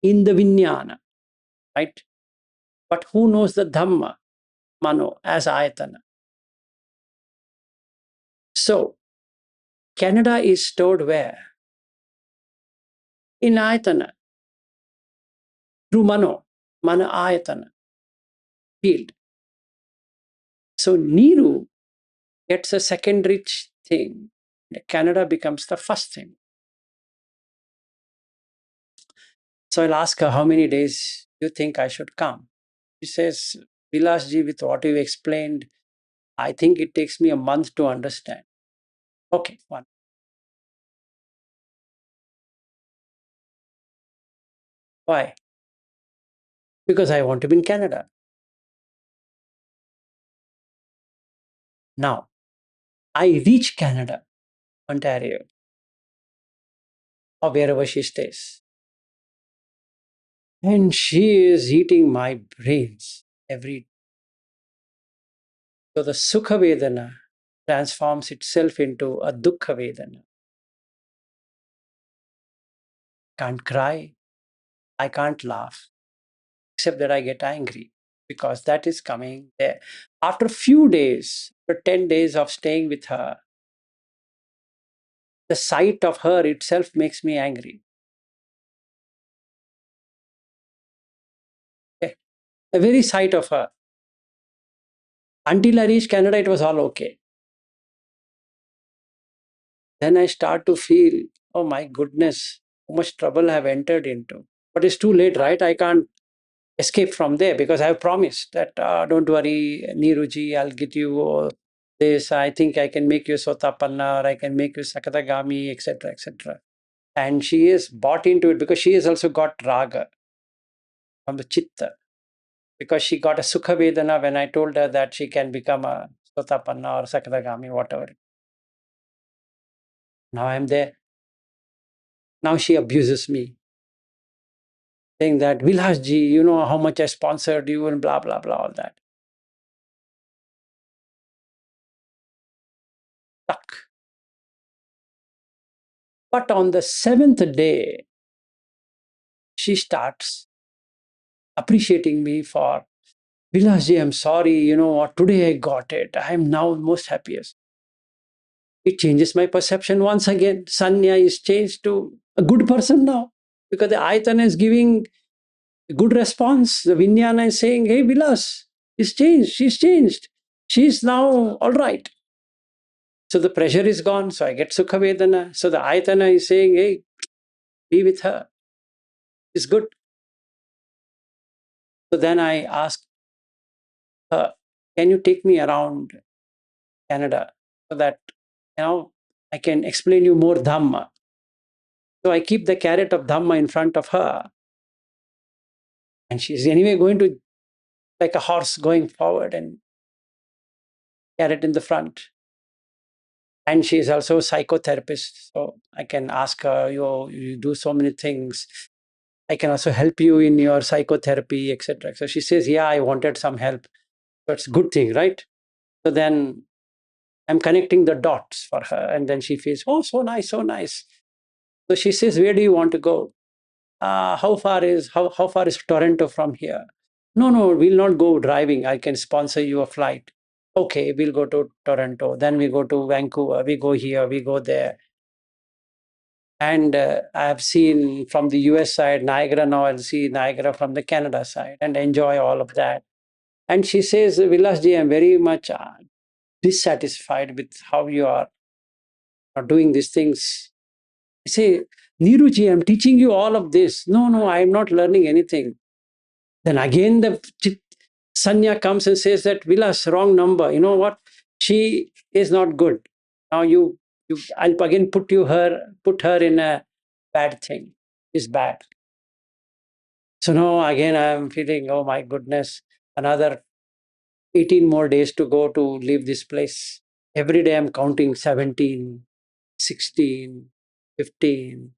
In the Vijnana, right? But who knows the Dhamma, Mano, as Ayatana? So, Canada is stored where? In Ayatana, through Mano, Mana Ayatana, field. So, Niru gets a secondary thing. Canada becomes the first thing. So I'll ask her, how many days do you think I should come? She says, Vilasji, with what you explained, I think it takes me a month to understand. Okay, one. Why? Because I want to be in Canada. Now, I reach Canada, Ontario, or wherever she stays. And she is eating my brains every day. So the Sukha Vedana transforms itself into a Dukkha Vedana. Can't cry, I can't laugh, except that I get angry because that is coming there. After a few days, after 10 days of staying with her, the sight of her itself makes me angry. Okay. The very sight of her. Until I reached Canada, it was all okay. Then I start to feel, oh my goodness, how much trouble I have entered into. But it's too late, right? I can't escape from there because I have promised that don't worry, Niruji, I'll get you this. I think I can make you Sotapanna, or I can make you Sakadagami, etc., etc. And she is bought into it because she has also got raga from the Chitta. Because she got a Sukha Vedana when I told her that she can become a Sotapanna or Sakadagami, whatever. Now I'm there. Now she abuses me, saying that, Vilasji, you know how much I sponsored you and blah, blah, blah, all that. Stuck. But on the 7th day, she starts appreciating me for, Vilasji, I'm sorry, you know what, today I got it. I am now most happiest. It changes my perception once again. Sanya is changed to a good person now because the Ayatana is giving a good response. The Vijnana is saying, hey, Vilas, she's changed. She's now all right. So the pressure is gone. So I get Sukha Vedana. So the Ayatana is saying, hey, be with her. It's good. So then I ask her, can you take me around Canada so that, I can explain you more Dhamma. So I keep the carrot of Dhamma in front of her. And she's anyway going to, like a horse going forward and carrot in the front. And she's also a psychotherapist. So I can ask her, you do so many things. I can also help you in your psychotherapy, etc. So she says, yeah, I wanted some help. That's a good thing, right? So then I'm connecting the dots for her. And then she feels, oh, so nice, so nice. So she says, where do you want to go? How far is Toronto from here? No, we'll not go driving. I can sponsor you a flight. Okay, we'll go to Toronto. Then we go to Vancouver. We go here, we go there. And I've seen from the US side, Niagara. Now I'll see Niagara from the Canada side and enjoy all of that. And she says, Vilasji, I'm very much dissatisfied with how you are doing these things. I say, Niruji, I'm teaching you all of this. No, I'm not learning anything. Then again, the Sanya comes and says that, Vilas, wrong number. You know what? She is not good. Now I'll again put her in a bad thing. Is bad. So now again, I'm feeling, oh my goodness, another 18 more days to go to leave this place. Every day I'm counting 17, 16, 15,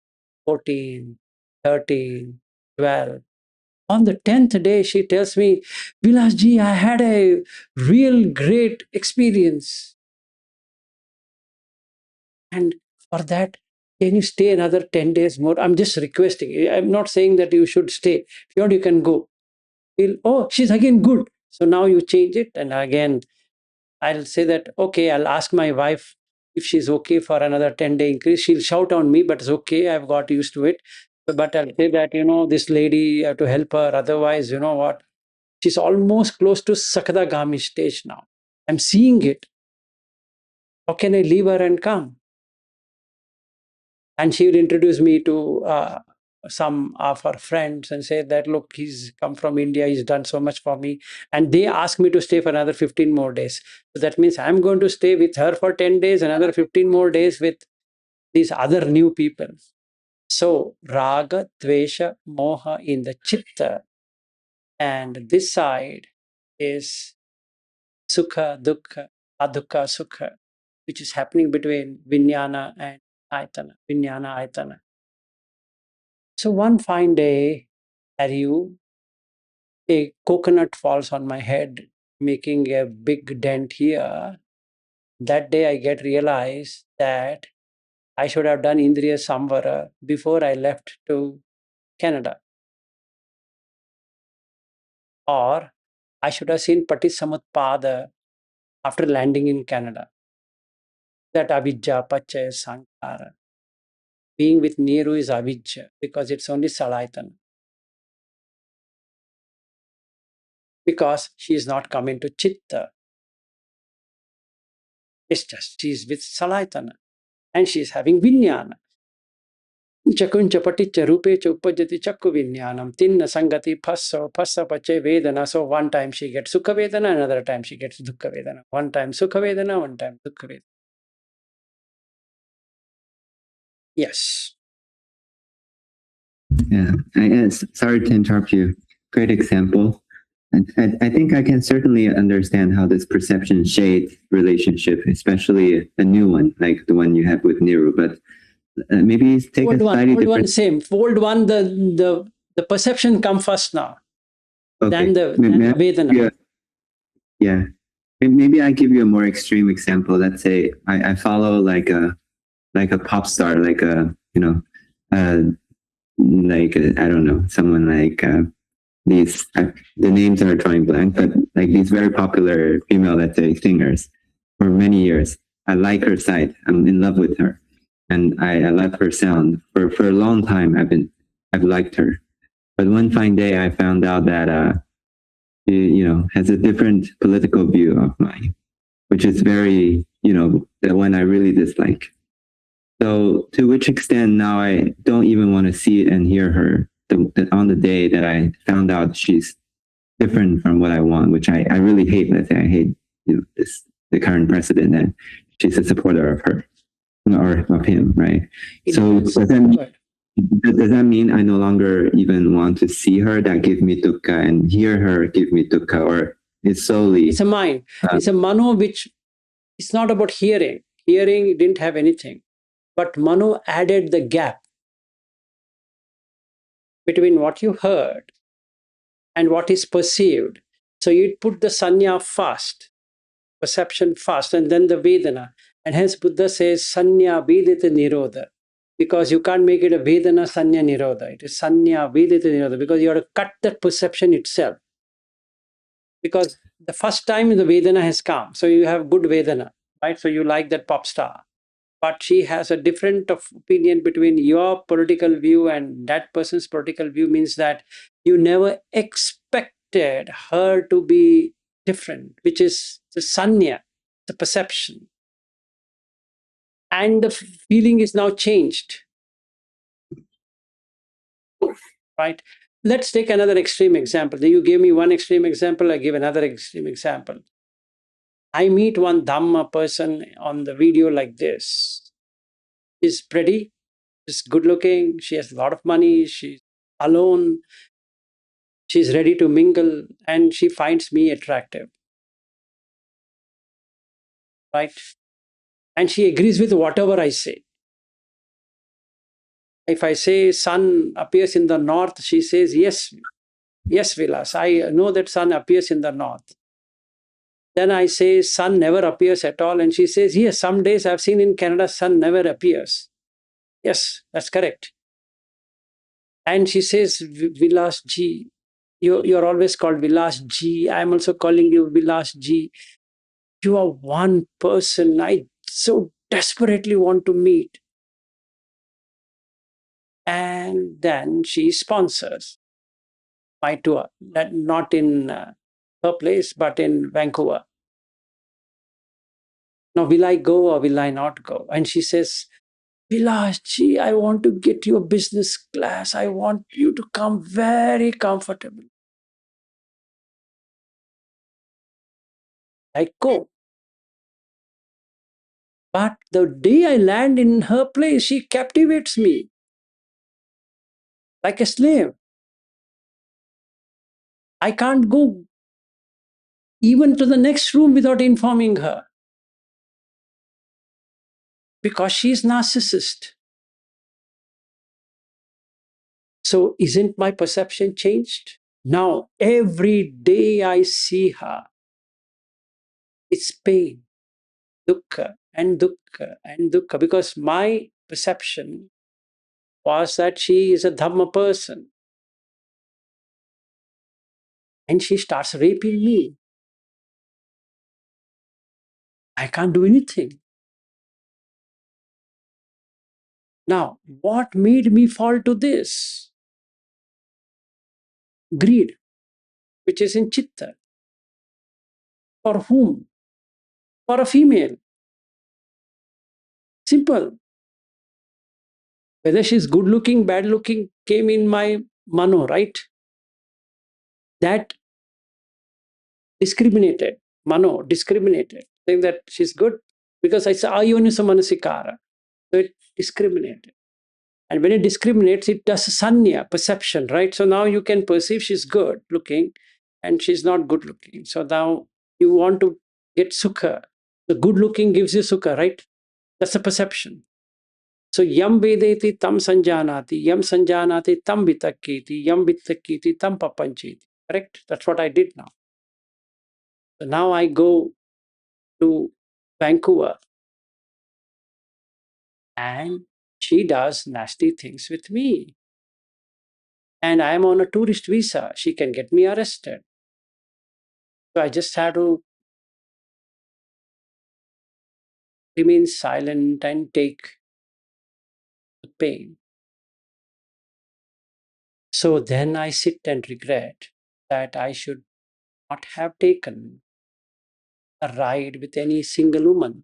14, 13, 12. On the 10th day, she tells me, Vilasji, I had a real great experience. And for that, can you stay another 10 days more? I'm just requesting. I'm not saying that you should stay. If you want, you can go. Oh, she's again good. So now you change it. And again, I'll say that, okay, I'll ask my wife if she's okay for another 10-day increase. She'll shout on me, but it's okay. I've got used to it. But I'll say that, this lady, you have to help her. Otherwise, you know what? She's almost close to Sakadagami stage now. I'm seeing it. How can I leave her and come? And she will introduce me to some of her friends and say that, look, he's come from India, he's done so much for me. And they asked me to stay for another 15 more days. So that means I'm going to stay with her for 10 days, another 15 more days with these other new people. So raga, dvesha, moha in the chitta. And this side is sukha, dukkha, adukha, sukha, which is happening between vijnana and ayatana, vijnana, ayatana. So one fine day, a coconut falls on my head, making a big dent here. That day I get realized that I should have done Indriya Samvara before I left to Canada. Or I should have seen Patisamutpada after landing in Canada. That avidya, pachaya, sankara. Being with Niru is avidya because it's only Salayatana. Because she is not coming to Chitta. It's just she's with Salayatana and she's having Vijnana. Chakuncha paticha rupe cha upajati chakku Vijnanam. Tinna sangati phassa pache vedana. So one time she gets Sukha Vedana, another time she gets Dukkha Vedana. One time Sukha Vedana, one time Dukkha Vedana. Yes. Yeah, sorry to interrupt you. Great example. I think I can certainly understand how this perception shaped relationship, especially a new one, like the one you have with Niru. But maybe take Old a one, slightly old different. one, same. Old one, the perception come first now. Okay. Than the Vedana. Yeah. Maybe I give you a more extreme example. Let's say I follow like a pop star, like a I don't know, someone like these. The names are drawing blank, but like these very popular female, let's say, singers for many years. I like her side. I'm in love with her, and I love her sound. For a long time, I've liked her. But one fine day, I found out that she, has a different political view of mine, which is very, the one I really dislike. So to which extent now I don't even want to see and hear her on the day that I found out she's different from what I want, which I really hate. Let's say I hate the current president, and she's a supporter of her or of him, right? So does that mean I no longer even want to see her? That give me dukkha, and hear her give me dukkha, or it's solely it's a mind. It's a mano, which it's not about hearing. Hearing didn't have anything. But Mano added the gap between what you heard and what is perceived. So you put the sanya first, perception first, and then the Vedana. And hence Buddha says sanya vedita nirodha. Because you can't make it a Vedana sanya nirodha. It is sanya vedita nirodha because you have to cut that perception itself. Because the first time the Vedana has come, so you have good Vedana, right? So you like that pop star. But she has a different opinion between your political view and that person's political view, means that you never expected her to be different, which is the sanya, the perception. And the feeling is now changed. Right? Let's take another extreme example. You gave me one extreme example, I give another extreme example. I meet one Dhamma person on the video like this. She's pretty, she's good looking, she has a lot of money, she's alone, she's ready to mingle, and she finds me attractive. Right? And she agrees with whatever I say. If I say sun appears in the north, she says, yes, Vilas, I know that sun appears in the north. Then I say sun never appears at all, and she says, yes, some days I've seen in Canada sun never appears. Yes, that's correct. And she says, Vilas G, you're always called Vilas G. I'm also calling you Vilas G. You are one person I so desperately want to meet. And then she sponsors my tour, that not in her place, but in Vancouver. Now, will I go or will I not go? And she says, Vilasji, I want to get you a business class. I want you to come very comfortable. I go. But the day I land in her place, she captivates me like a slave. I can't go even to the next room without informing her because she's narcissist. So isn't my perception changed? Now, every day I see her, it's pain, dukkha and dukkha and dukkha, because my perception was that she is a Dhamma person and she starts raping me. I can't do anything. Now, what made me fall to this? Greed, which is in Chitta. For whom? For a female. Simple. Whether she's good looking, bad looking, came in my Mano, right? That discriminated. Mano discriminated, saying that she's good because it's ayonisa manasikara. So it discriminated. And when it discriminates, it does sanya, perception, right? So now you can perceive she's good looking and she's not good looking. So now you want to get sukha. The good looking gives you sukha, right? That's a perception. So yam vedeti tam sanjanati, yam sanjanati tam vitaketi, yam vitaketi tam papancheti. Correct? That's what I did now. So now I go to Vancouver and she does nasty things with me. And I am on a tourist visa. She can get me arrested. So I just had to remain silent and take the pain. So then I sit and regret that I should not have taken a ride with any single woman.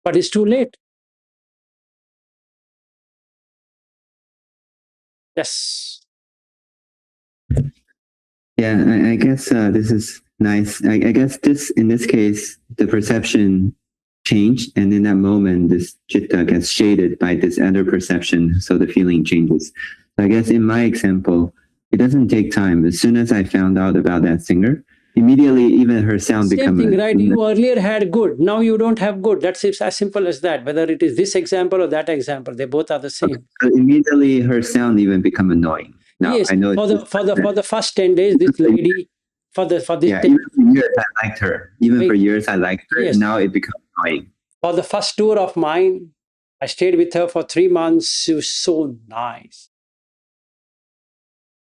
But it's too late. Yes. Yeah, I guess this is nice. I guess in this case, the perception changed, and in that moment, this chitta gets shaded by this other perception, so the feeling changes. So I guess in my example, it doesn't take time. As soon as I found out about that singer, immediately even her sound Same thing, right? You earlier had good, now you don't have good. That's as simple as that. Whether it is this example or that example, they both are the same. So immediately her sound even become annoying. Now Yes, I know for the first 10 days, this lady for this yeah, even for years I liked her. Even for years I liked her. Yes. Now it becomes annoying. For the first tour of mine, I stayed with her for 3 months. She was so nice,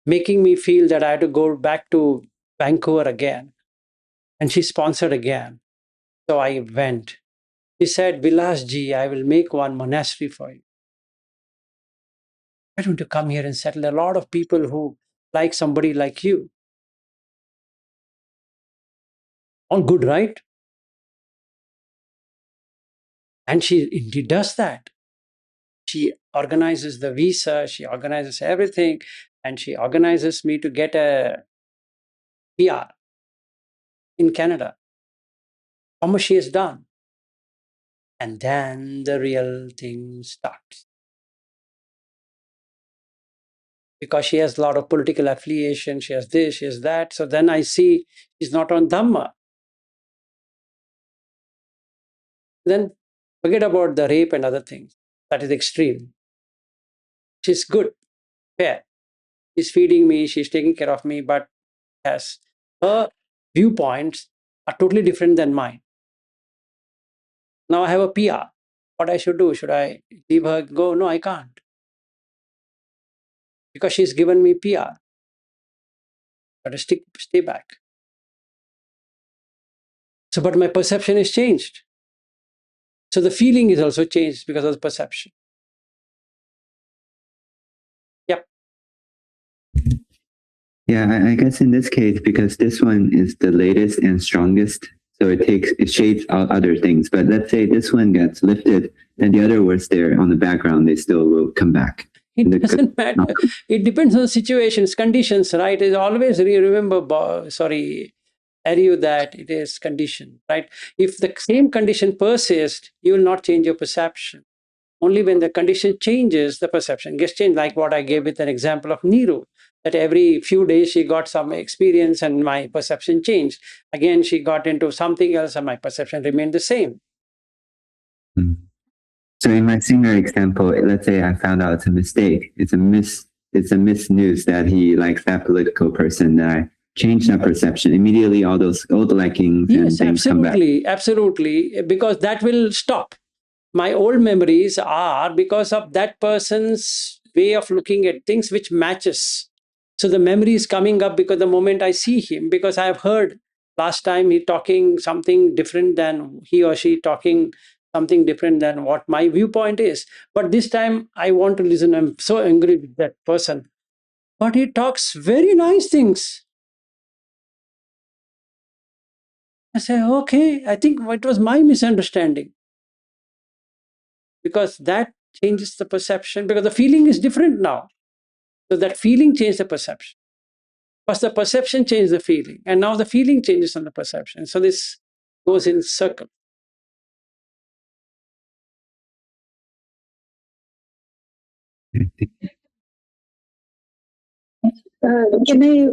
making me feel that I had to go back to Vancouver again. And she sponsored again. So I went. She said, Vilasji, I will make one monastery for you. Why don't you come here and settle? There are a lot of people who like somebody like you. All good, right? And she indeed does that. She organizes the visa, she organizes everything, and she organizes me to get a PR in Canada. How much she has done. And then the real thing starts. Because she has a lot of political affiliation, she has this, she has that. So then I see she's not on Dhamma. Then forget about the rape and other things. That is extreme. She's good, fair. She's feeding me, she's taking care of me, but yes, her viewpoints are totally different than mine. Now I have a PR. What I should do? Should I leave her go? No, I can't. Because she's given me PR. Got to stay back. So, but my perception is changed. So the feeling is also changed because of the perception. Yep. Yeah, I guess in this case, because this one is the latest and strongest, So it shades out other things. But let's say this one gets lifted, then the other words there on the background, they still will come back. It doesn't matter. It depends on situations, conditions, right? It's always remember, Aryu, that it is condition, right? If the same condition persists, you will not change your perception. Only when the condition changes, the perception gets changed. Like what I gave with an example of Niru, that every few days she got some experience and my perception changed. Again, she got into something else and my perception remained the same. So in my singer example, let's say I found out it's a mistake. It's a misnews that he likes that political person. That I change that perception immediately. All those old likings and things come back. Absolutely, because that will stop. My old memories are because of that person's way of looking at things, which matches. So the memory is coming up because the moment I see him, because I have heard last time he talking something different than he or she talking something different than what my viewpoint is. But this time I want to listen. I'm so angry with that person. But he talks very nice things. I say, okay, I think it was my misunderstanding. Because that changes the perception, because the feeling is different now. So that feeling changed the perception. First the perception changed the feeling, and now the feeling changes on the perception. So this goes in circle. Can I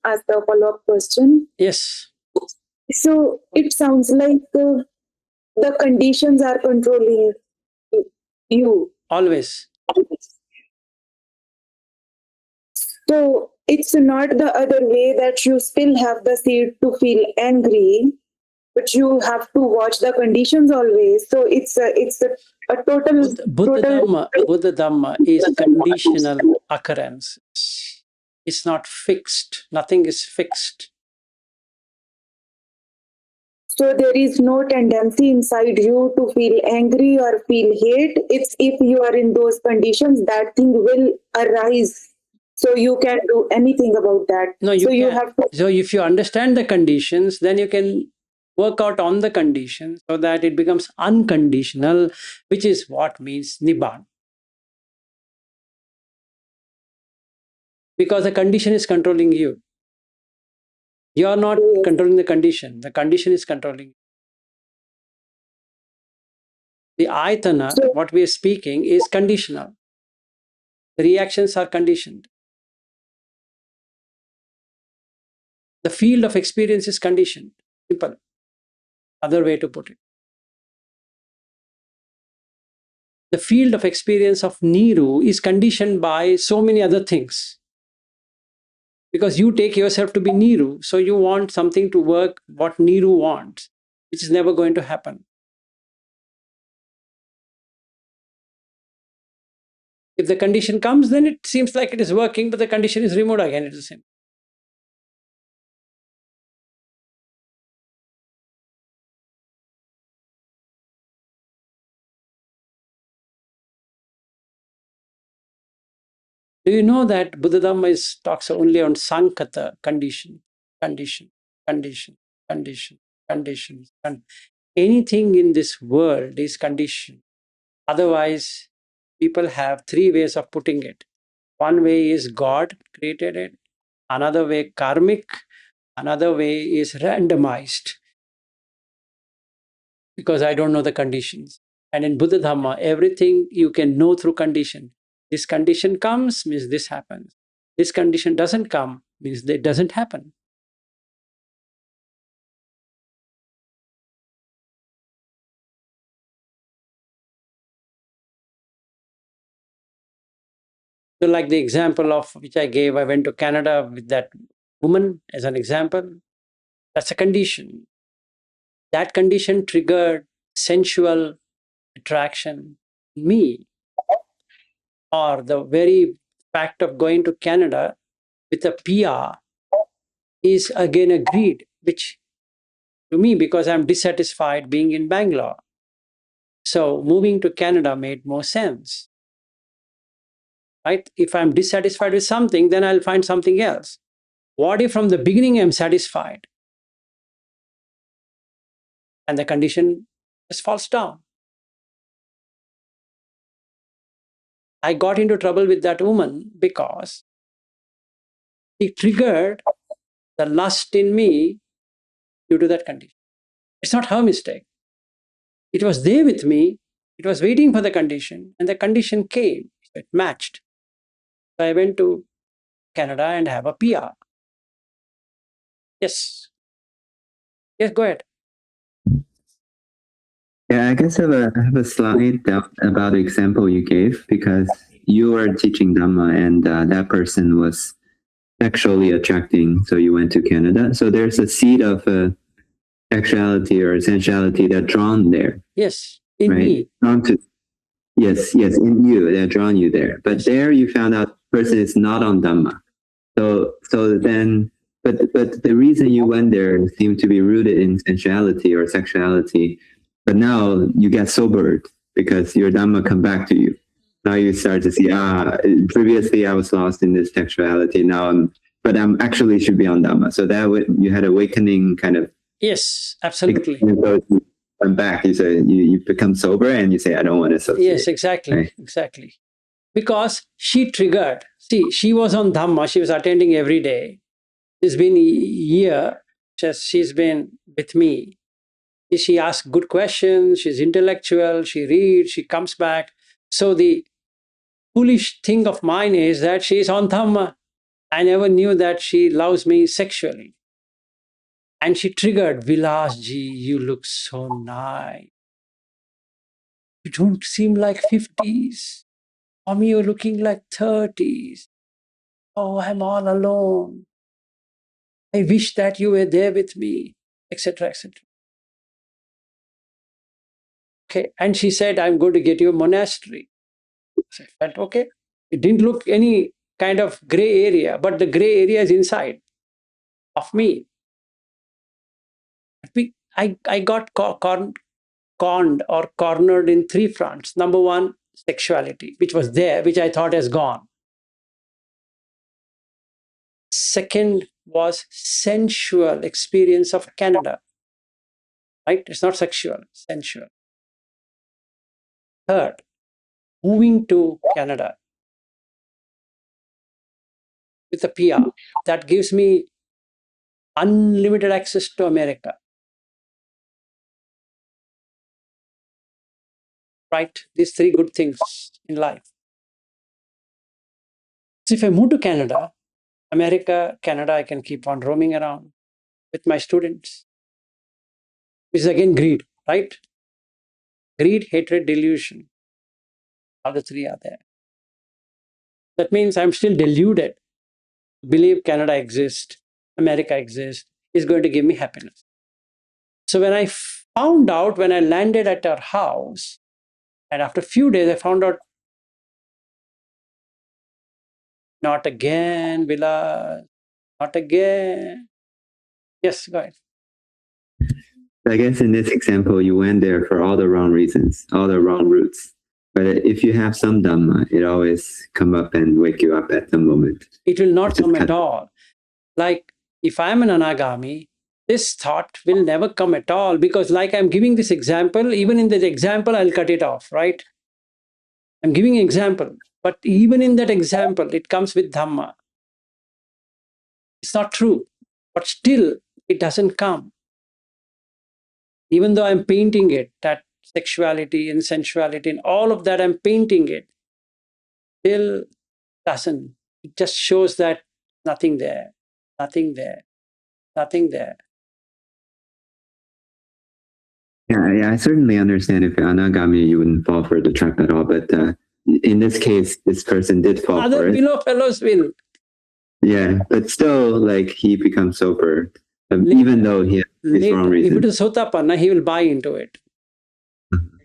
ask a follow-up question? Yes. So it sounds like the conditions are controlling you. Always. So it's not the other way, that you still have the seed to feel angry, but you have to watch the conditions always. So it's a total Buddha Dhamma is conditional occurrence. It's not fixed. Nothing is fixed. So there is no tendency inside you to feel angry or feel hate. It's if you are in those conditions, that thing will arise. So you can do anything about that. No, you have to. So if you understand the conditions, then you can work out on the condition so that it becomes unconditional, which is what means Nibbana. Because the condition is controlling you. You are not controlling the condition is controlling you. The ayatana, what we are speaking, is conditional. The reactions are conditioned. The field of experience is conditioned. Simple. Other way to put it. The field of experience of Niru is conditioned by so many other things. Because you take yourself to be Niru, so you want something to work what Niru wants, which is never going to happen. If the condition comes, then it seems like it is working, but the condition is removed again, it is the same. Do you know that Buddha Dhamma talks only on Sankata, condition. And anything in this world is conditioned. Otherwise, people have three ways of putting it. One way is God created it. Another way, karmic. Another way is randomized. Because I don't know the conditions. And in Buddha Dhamma, everything you can know through condition. This condition comes, means this happens. This condition doesn't come, means it doesn't happen. So like the example of which I gave, I went to Canada with that woman as an example. That's a condition. That condition triggered sensual attraction in me. Or the very fact of going to Canada with a PR is again a greed, which to me, because I'm dissatisfied being in Bangalore. So moving to Canada made more sense. Right? If I'm dissatisfied with something, then I'll find something else. What if from the beginning I'm satisfied? and the condition just falls down. I got into trouble with that woman because he triggered the lust in me due to that condition. It's not her mistake. It was there with me. It was waiting for the condition, and the condition came. It matched. So I went to Canada and have a PR. Yes. Yes, go ahead. Yeah, I guess I have a slight doubt about the example you gave, because you were teaching Dhamma and that person was sexually attracting, so you went to Canada. So there's a seed of sexuality or sensuality that drawn there. Yes, in right? me. Drawn to, yes, in you, they're drawn you there. But there you found out the person is not on Dhamma. So then, but the reason you went there seemed to be rooted in sensuality or sexuality. But now you get sobered because your Dhamma come back to you. Now you start to see, previously I was lost in this sexuality. Now I'm actually should be on Dhamma. So that you had awakening kind of. Yes, absolutely. So you come back. You say you become sober and you say, I don't want to associate. Yes, exactly, right? exactly. Because she triggered. See, she was on Dhamma. She was attending every day. It's been a year. She's been with me. She asks good questions. She's intellectual. She reads. She comes back. So the foolish thing of mine is that she's on Dhamma. I never knew that she loves me sexually. And she triggered, Vilasji, you look so nice. You don't seem like 50s. Mommy, you're looking like 30s. Oh, I'm all alone. I wish that you were there with me, etc., etc. Okay, and she said, I'm going to get you a monastery. So I felt okay. It didn't look any kind of gray area, but the gray area is inside of me. I got conned or cornered in three fronts. Number one, sexuality, which was there, which I thought has gone. Second was sensual experience of Canada. Right? It's not sexual, sensual. Third, moving to Canada with a PR that gives me unlimited access to America. Right? These three good things in life. So if I move to Canada, America, Canada, I can keep on roaming around with my students. Which is again greed, right? Greed, hatred, delusion. All the three are there. That means I'm still deluded. Believe Canada exists, America exists, is going to give me happiness. So when I found out, when I landed at our house, and after a few days, I found out, not again, Vila, not again. Yes, go ahead. I guess in this example, you went there for all the wrong reasons, all the wrong routes. But if you have some Dhamma, it always come up and wake you up at the moment. It will not come at all. Like if I'm an Anagami, this thought will never come at all, because like I'm giving this example, even in that example, I'll cut it off, right? I'm giving an example, but even in that example, it comes with Dhamma. It's not true, but still it doesn't come. Even though I'm painting it, that sexuality and sensuality and all of that, I'm painting it, still doesn't. It just shows that nothing there, nothing there, nothing there. Yeah, I certainly understand if you're Anagami, you wouldn't fall for the trap at all. But in this case, this person did fall Other for it. below fellows will. Yeah, but still, like, he becomes sober, even though he has his wrong If reason. it is Sotapanna, he will buy into it.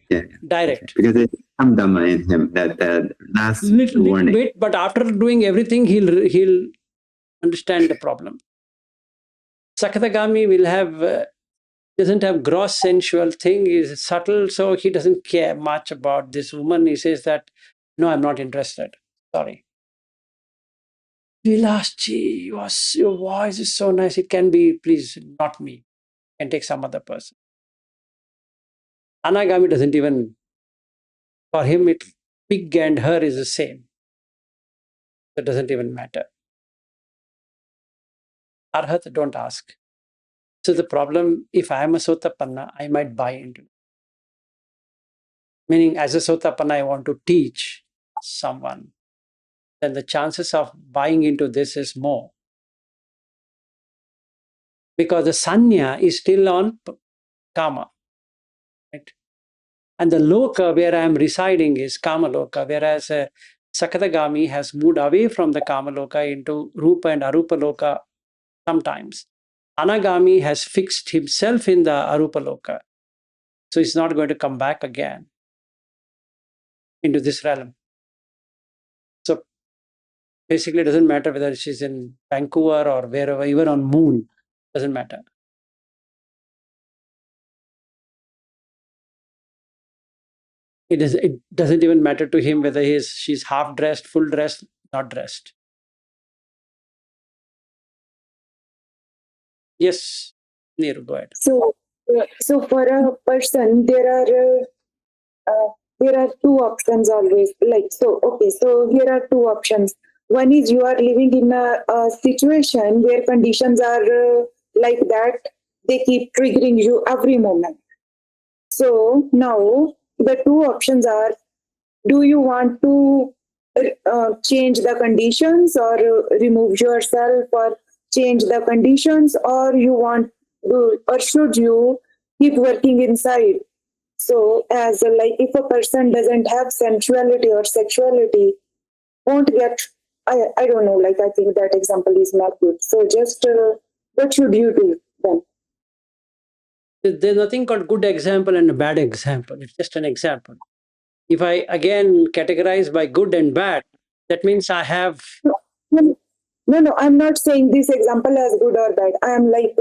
Yeah, Direct. because it's some Dhamma in him, that last Little warning. bit, but after doing everything, he'll understand the problem. Sakatagami will have doesn't have gross sensual thing, is subtle, so he doesn't care much about this woman. He says that, no, I'm not interested. Sorry. Vilasji, your voice is so nice. It can be, please, not me. You can take some other person. Anagami doesn't even, for him, pig and her is the same. It doesn't even matter. Arhat, don't ask. So the problem, if I am a Sotapanna, I might buy into it. Meaning, as a Sotapanna, I want to teach someone, then the chances of buying into this is more. Because the Sanya is still on Kama. Right? And the Loka where I am residing is Kama Loka, whereas Sakatagami has moved away from the Kama Loka into Rupa and Arupa Loka sometimes. Anagami has fixed himself in the Arupa Loka. So he's not going to come back again into this realm. So basically, it doesn't matter whether she's in Vancouver or wherever, even on moon, doesn't matter. It doesn't even matter to him whether she's half dressed, full dressed, not dressed. Yes, Neeru, go ahead. So for a person, there are two options always. Like, so, okay, so here are two options. One is you are living in a situation where conditions are like that, they keep triggering you every moment. So now the two options are, do you want to change the conditions or remove yourself or change the conditions, or you want or should you keep working inside? So as like if a person doesn't have sensuality or sexuality, won't get, I don't know, like I think that example is not good. So just what should you do then? There's nothing called good example and a bad example. It's just an example. If I again categorize by good and bad, that means I have. No, I'm not saying this example as good or bad. I am like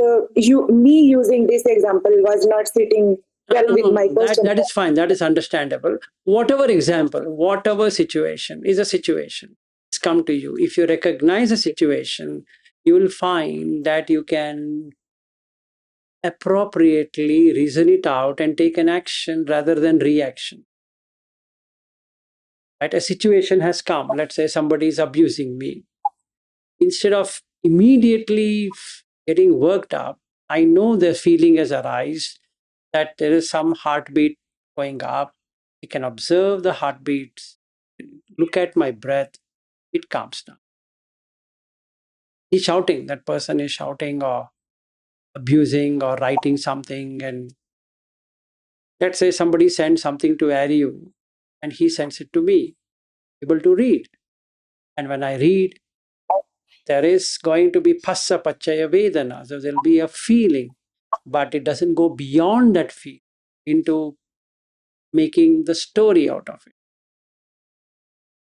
me using this example was not sitting well with my question. That is fine. That is understandable. Whatever example, whatever situation is a situation. It's come to you. If you recognize a situation, you will find that you can appropriately reason it out and take an action rather than reaction. Right? A situation has come. Let's say somebody is abusing me. Instead of immediately getting worked up, I know the feeling has arisen that there is some heartbeat going up. I can observe the heartbeats, look at my breath, it calms down. He's shouting, that person is shouting or abusing or writing something, and let's say somebody sends something to Aryu and he sends it to me, able to read. And when I read, there is going to be phassa pachaya vedana. So there'll be a feeling, but it doesn't go beyond that feeling into making the story out of it.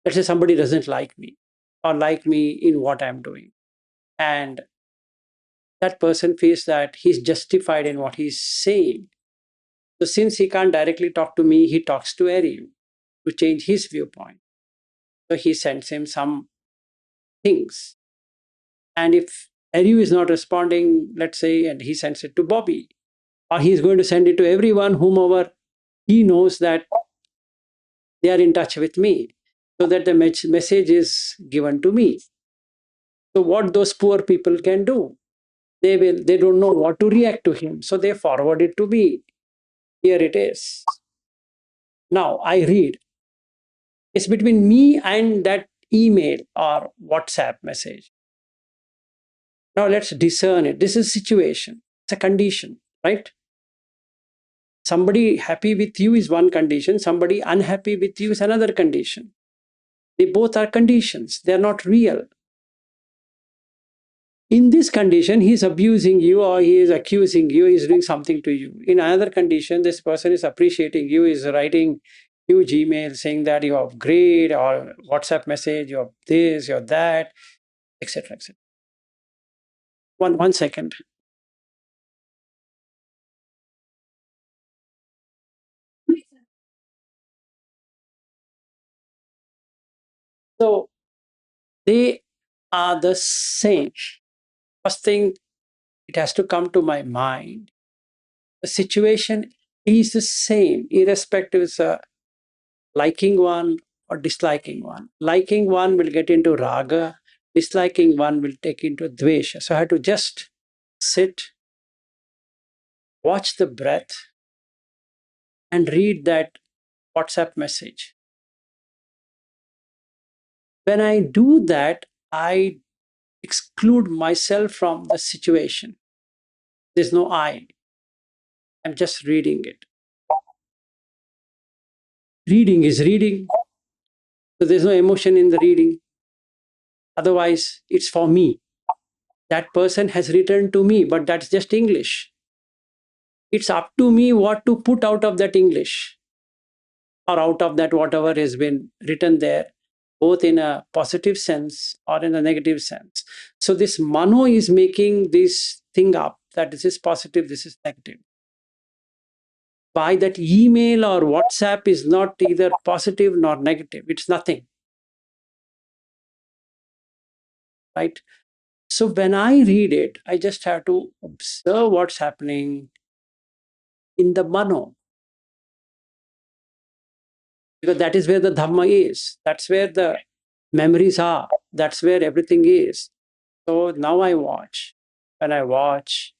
Let's say somebody doesn't like me or like me in what I'm doing. And that person feels that he's justified in what he's saying. So since he can't directly talk to me, he talks to Ariu to change his viewpoint. So he sends him some things. And if Ariu is not responding, let's say, and he sends it to Bobby, or he's going to send it to everyone, whomever he knows that they are in touch with me, so that the message is given to me. So what those poor people can do, they don't know what to react to him, so they forward it to me. Here it is. Now I read. It's between me and that email or WhatsApp message. Now let's discern it. This is situation. It's a condition, right? Somebody happy with you is one condition. Somebody unhappy with you is another condition. They both are conditions. They're not real. In this condition, he's abusing you or he is accusing you, he's doing something to you. In another condition, this person is appreciating you, is writing huge email saying that you are great, or WhatsApp message, you're this, you're that, etc. etc. One second. So they are the same. First thing, it has to come to my mind. The situation is the same, irrespective is a liking one or disliking one. Liking one will get into raga, disliking one will take into dvesha. So I had to just sit, watch the breath, and read that WhatsApp message. When I do that, I exclude myself from the situation. There's no I. I'm just reading it. Reading is reading. So there's no emotion in the reading. Otherwise, it's for me. That person has written to me, but that's just English. It's up to me what to put out of that English or out of that whatever has been written there, both in a positive sense or in a negative sense. So this Mano is making this thing up that this is positive, this is negative. By that email or WhatsApp is not either positive nor negative. It's nothing. Right? So when I read it, I just have to observe what's happening in the Mano. Because that is where the Dhamma is. That's where the memories are. That's where everything is. So now I watch. When I watch,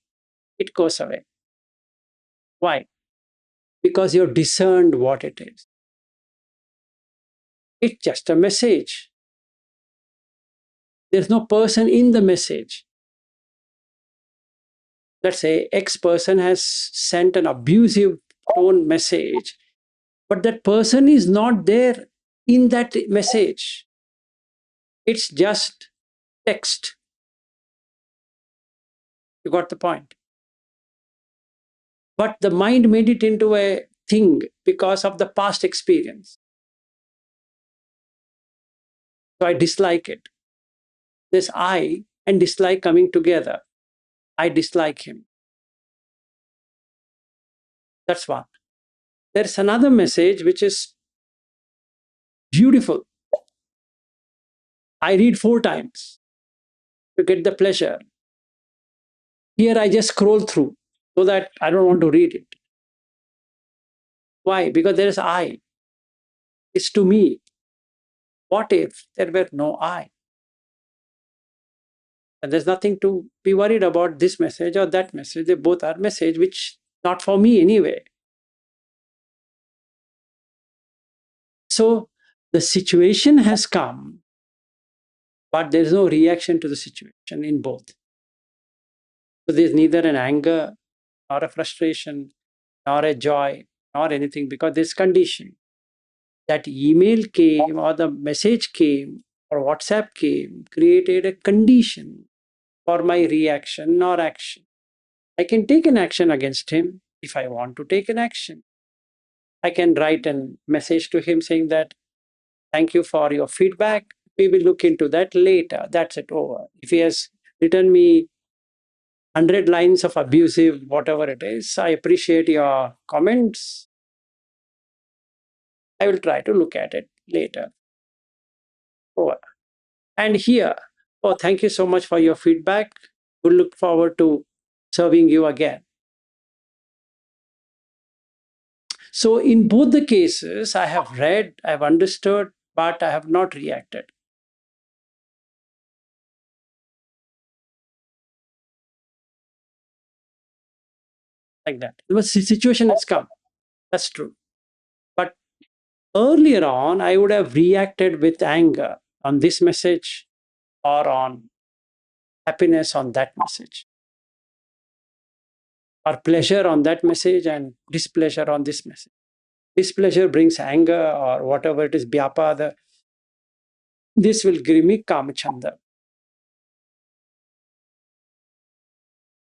it goes away. Why? Because you've discerned what it is. It's just a message. There's no person in the message. Let's say X person has sent an abusive tone message, but that person is not there in that message. It's just text. You got the point? But the mind made it into a thing because of the past experience. So I dislike it. There's I and dislike coming together. I dislike him. That's one. There's another message which is beautiful. I read 4 times to get the pleasure. Here I just scroll through so that I don't want to read it. Why? Because there is I. It's to me. What if there were no I? And there's nothing to be worried about this message or that message. They both are message which not for me anyway. So the situation has come, but there's no reaction to the situation in both. So there's neither an anger, nor a frustration, nor a joy, nor anything, because there's condition. That email came or the message came or WhatsApp came, created a condition for my reaction or action. I can take an action against him if I want to take an action. I can write a message to him saying that, thank you for your feedback. We will look into that later. That's it, over. If he has written me 100 lines of abusive, whatever it is, I appreciate your comments. I will try to look at it later. Over. And here, oh, thank you so much for your feedback. We'll look forward to serving you again. So in both the cases, I have read, I have understood, but I have not reacted. Like that. The situation has come. That's true. But earlier on, I would have reacted with anger on this message or on happiness on that message, or pleasure on that message and displeasure on this message. Displeasure brings anger or whatever it is, vyapada. This will give me kamachanda.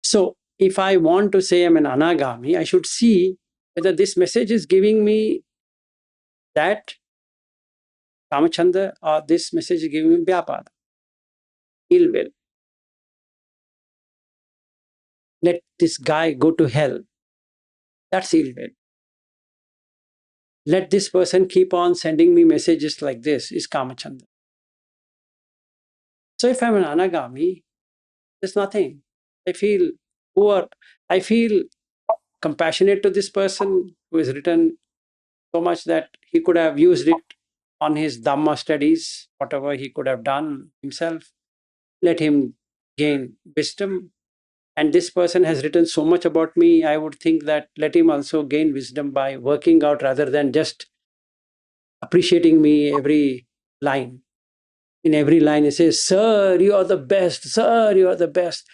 So if I want to say I'm an anagami, I should see whether this message is giving me that kamachanda or this message is giving me vyapada, ill will. Let this guy go to hell. That's ill will. Let this person keep on sending me messages like this is kamachanda. So if I'm an anagami, there's nothing. I feel poor. I feel compassionate to this person who has written so much that he could have used it on his Dhamma studies, whatever he could have done himself. Let him gain wisdom. And this person has written so much about me, I would think that let him also gain wisdom by working out rather than just appreciating me every line. In every line, he says, "Sir, you are the best. Sir, you are the best."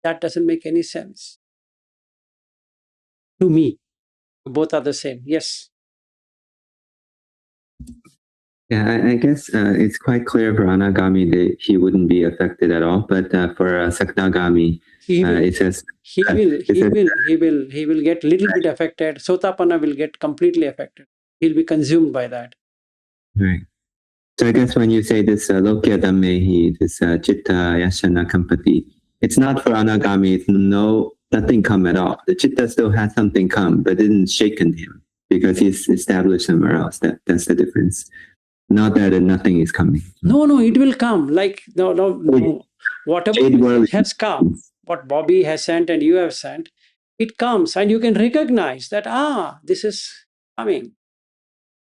That doesn't make any sense to me. Both are the same. Yes. Yeah, I guess it's quite clear for Anagami that he wouldn't be affected at all. But for Saknagami, it says he will get little bit affected. Sotapanna will get completely affected. He'll be consumed by that. Right. So I guess when you say this Lokya Dhammehi, this Chitta Yashana Kampati, it's not for Anagami. It's nothing come at all. The Chitta still has something come, but it didn't shaken him because he's established somewhere else. That's the difference. Not that nothing is coming. No, it will come. Like no. Whatever has come, what Bobby has sent and you have sent, it comes, and you can recognize that this is coming.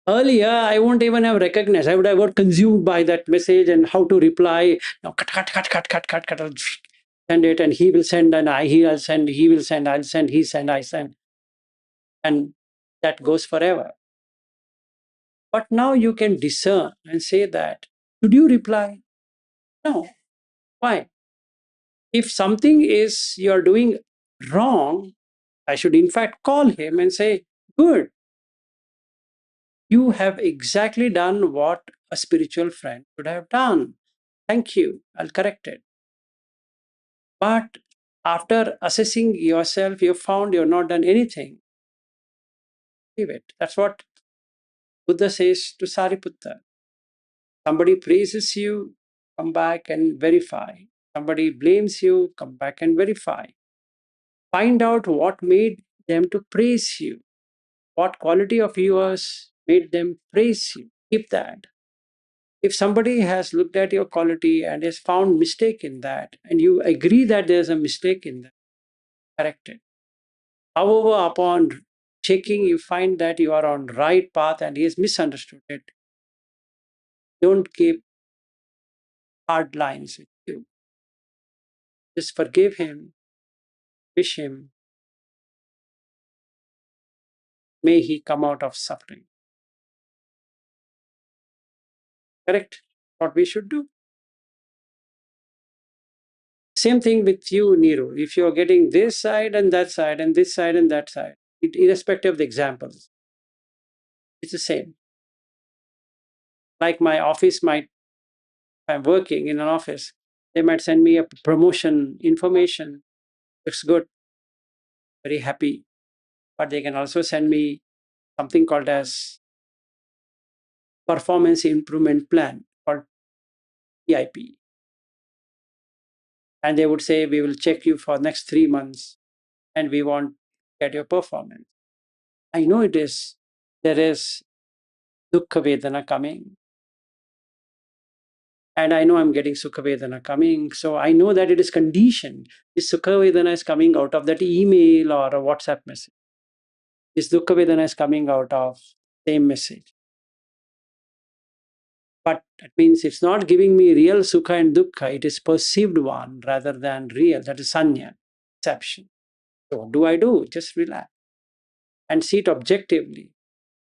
Earlier, I won't even have recognized. I would have got consumed by that message and how to reply. Now, cut, send it, and he will send, and he'll send, he will send, I'll send, he send, I send, and that goes forever. But now you can discern and say that, should you reply? No. Why? If something is you're doing wrong, I should in fact call him and say, good, you have exactly done what a spiritual friend should have done. Thank you, I'll correct it. But after assessing yourself, you found you've not done anything. Leave it. That's what Buddha says to Sariputta. Somebody praises you, come back and verify. Somebody blames you, come back and verify. Find out what made them to praise you. What quality of yours made them praise you. Keep that. If somebody has looked at your quality and has found mistake in that, and you agree that there's a mistake in that, correct it. However, upon checking, you find that you are on right path and he has misunderstood it. Don't keep hard lines with you. Just forgive him, wish him, may he come out of suffering. Correct? What we should do. Same thing with you, Nero. If you are getting this side and that side and this side and that side, irrespective of the examples, it's the same. Like my office might, if I'm working in an office, they might send me a promotion information. Looks good, very happy. But they can also send me something called as performance improvement plan, called PIP. And they would say, we will check you for next 3 months and we want to get your performance. I know there is dukkha vedana coming. And I know I'm getting sukha vedana coming. So I know that it is conditioned. This sukha vedana is coming out of that email or a WhatsApp message. This dukkha vedana is coming out of same message. But that means it's not giving me real sukha and dukkha. It is perceived one rather than real. That is sanya, perception. So what do I do? Just relax and see it objectively.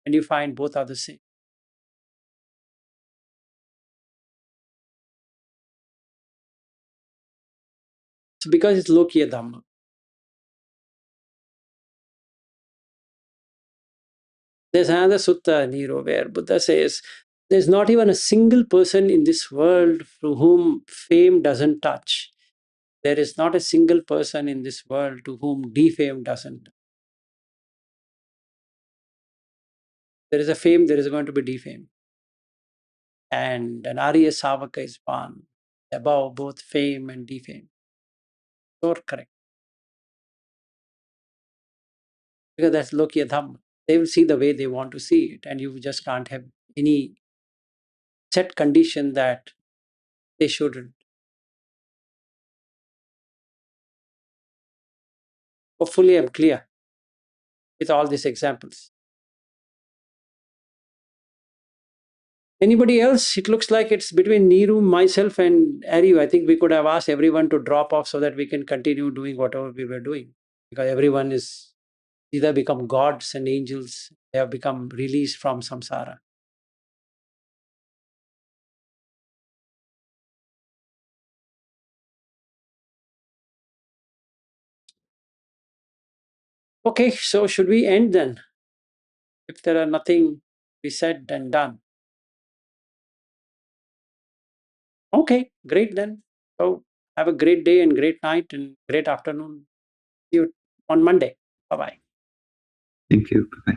And you find both are the same. So because it's Lokiya Dhamma. There's another sutta, Nero, where Buddha says, there's not even a single person in this world to whom fame doesn't touch. There is not a single person in this world to whom defame doesn't. There is a fame, there is going to be defame. And an Arya Savaka is one, above both fame and defame. So correct. Because that's Lokiya Dhamma. They will see the way they want to see it, and you just can't have any set condition that they shouldn't. Hopefully, I'm clear. with all these examples. Anybody else? It looks like it's between Neeru, myself, and Ariu. I think we could have asked everyone to drop off so that we can continue doing whatever we were doing. Because everyone is either become gods and angels, they have become released from samsara. Okay, so should we end then? If there are nothing to be said and done. Okay, great then. So have a great day and great night and great afternoon. See you on Monday. Bye-bye. Thank you. Bye.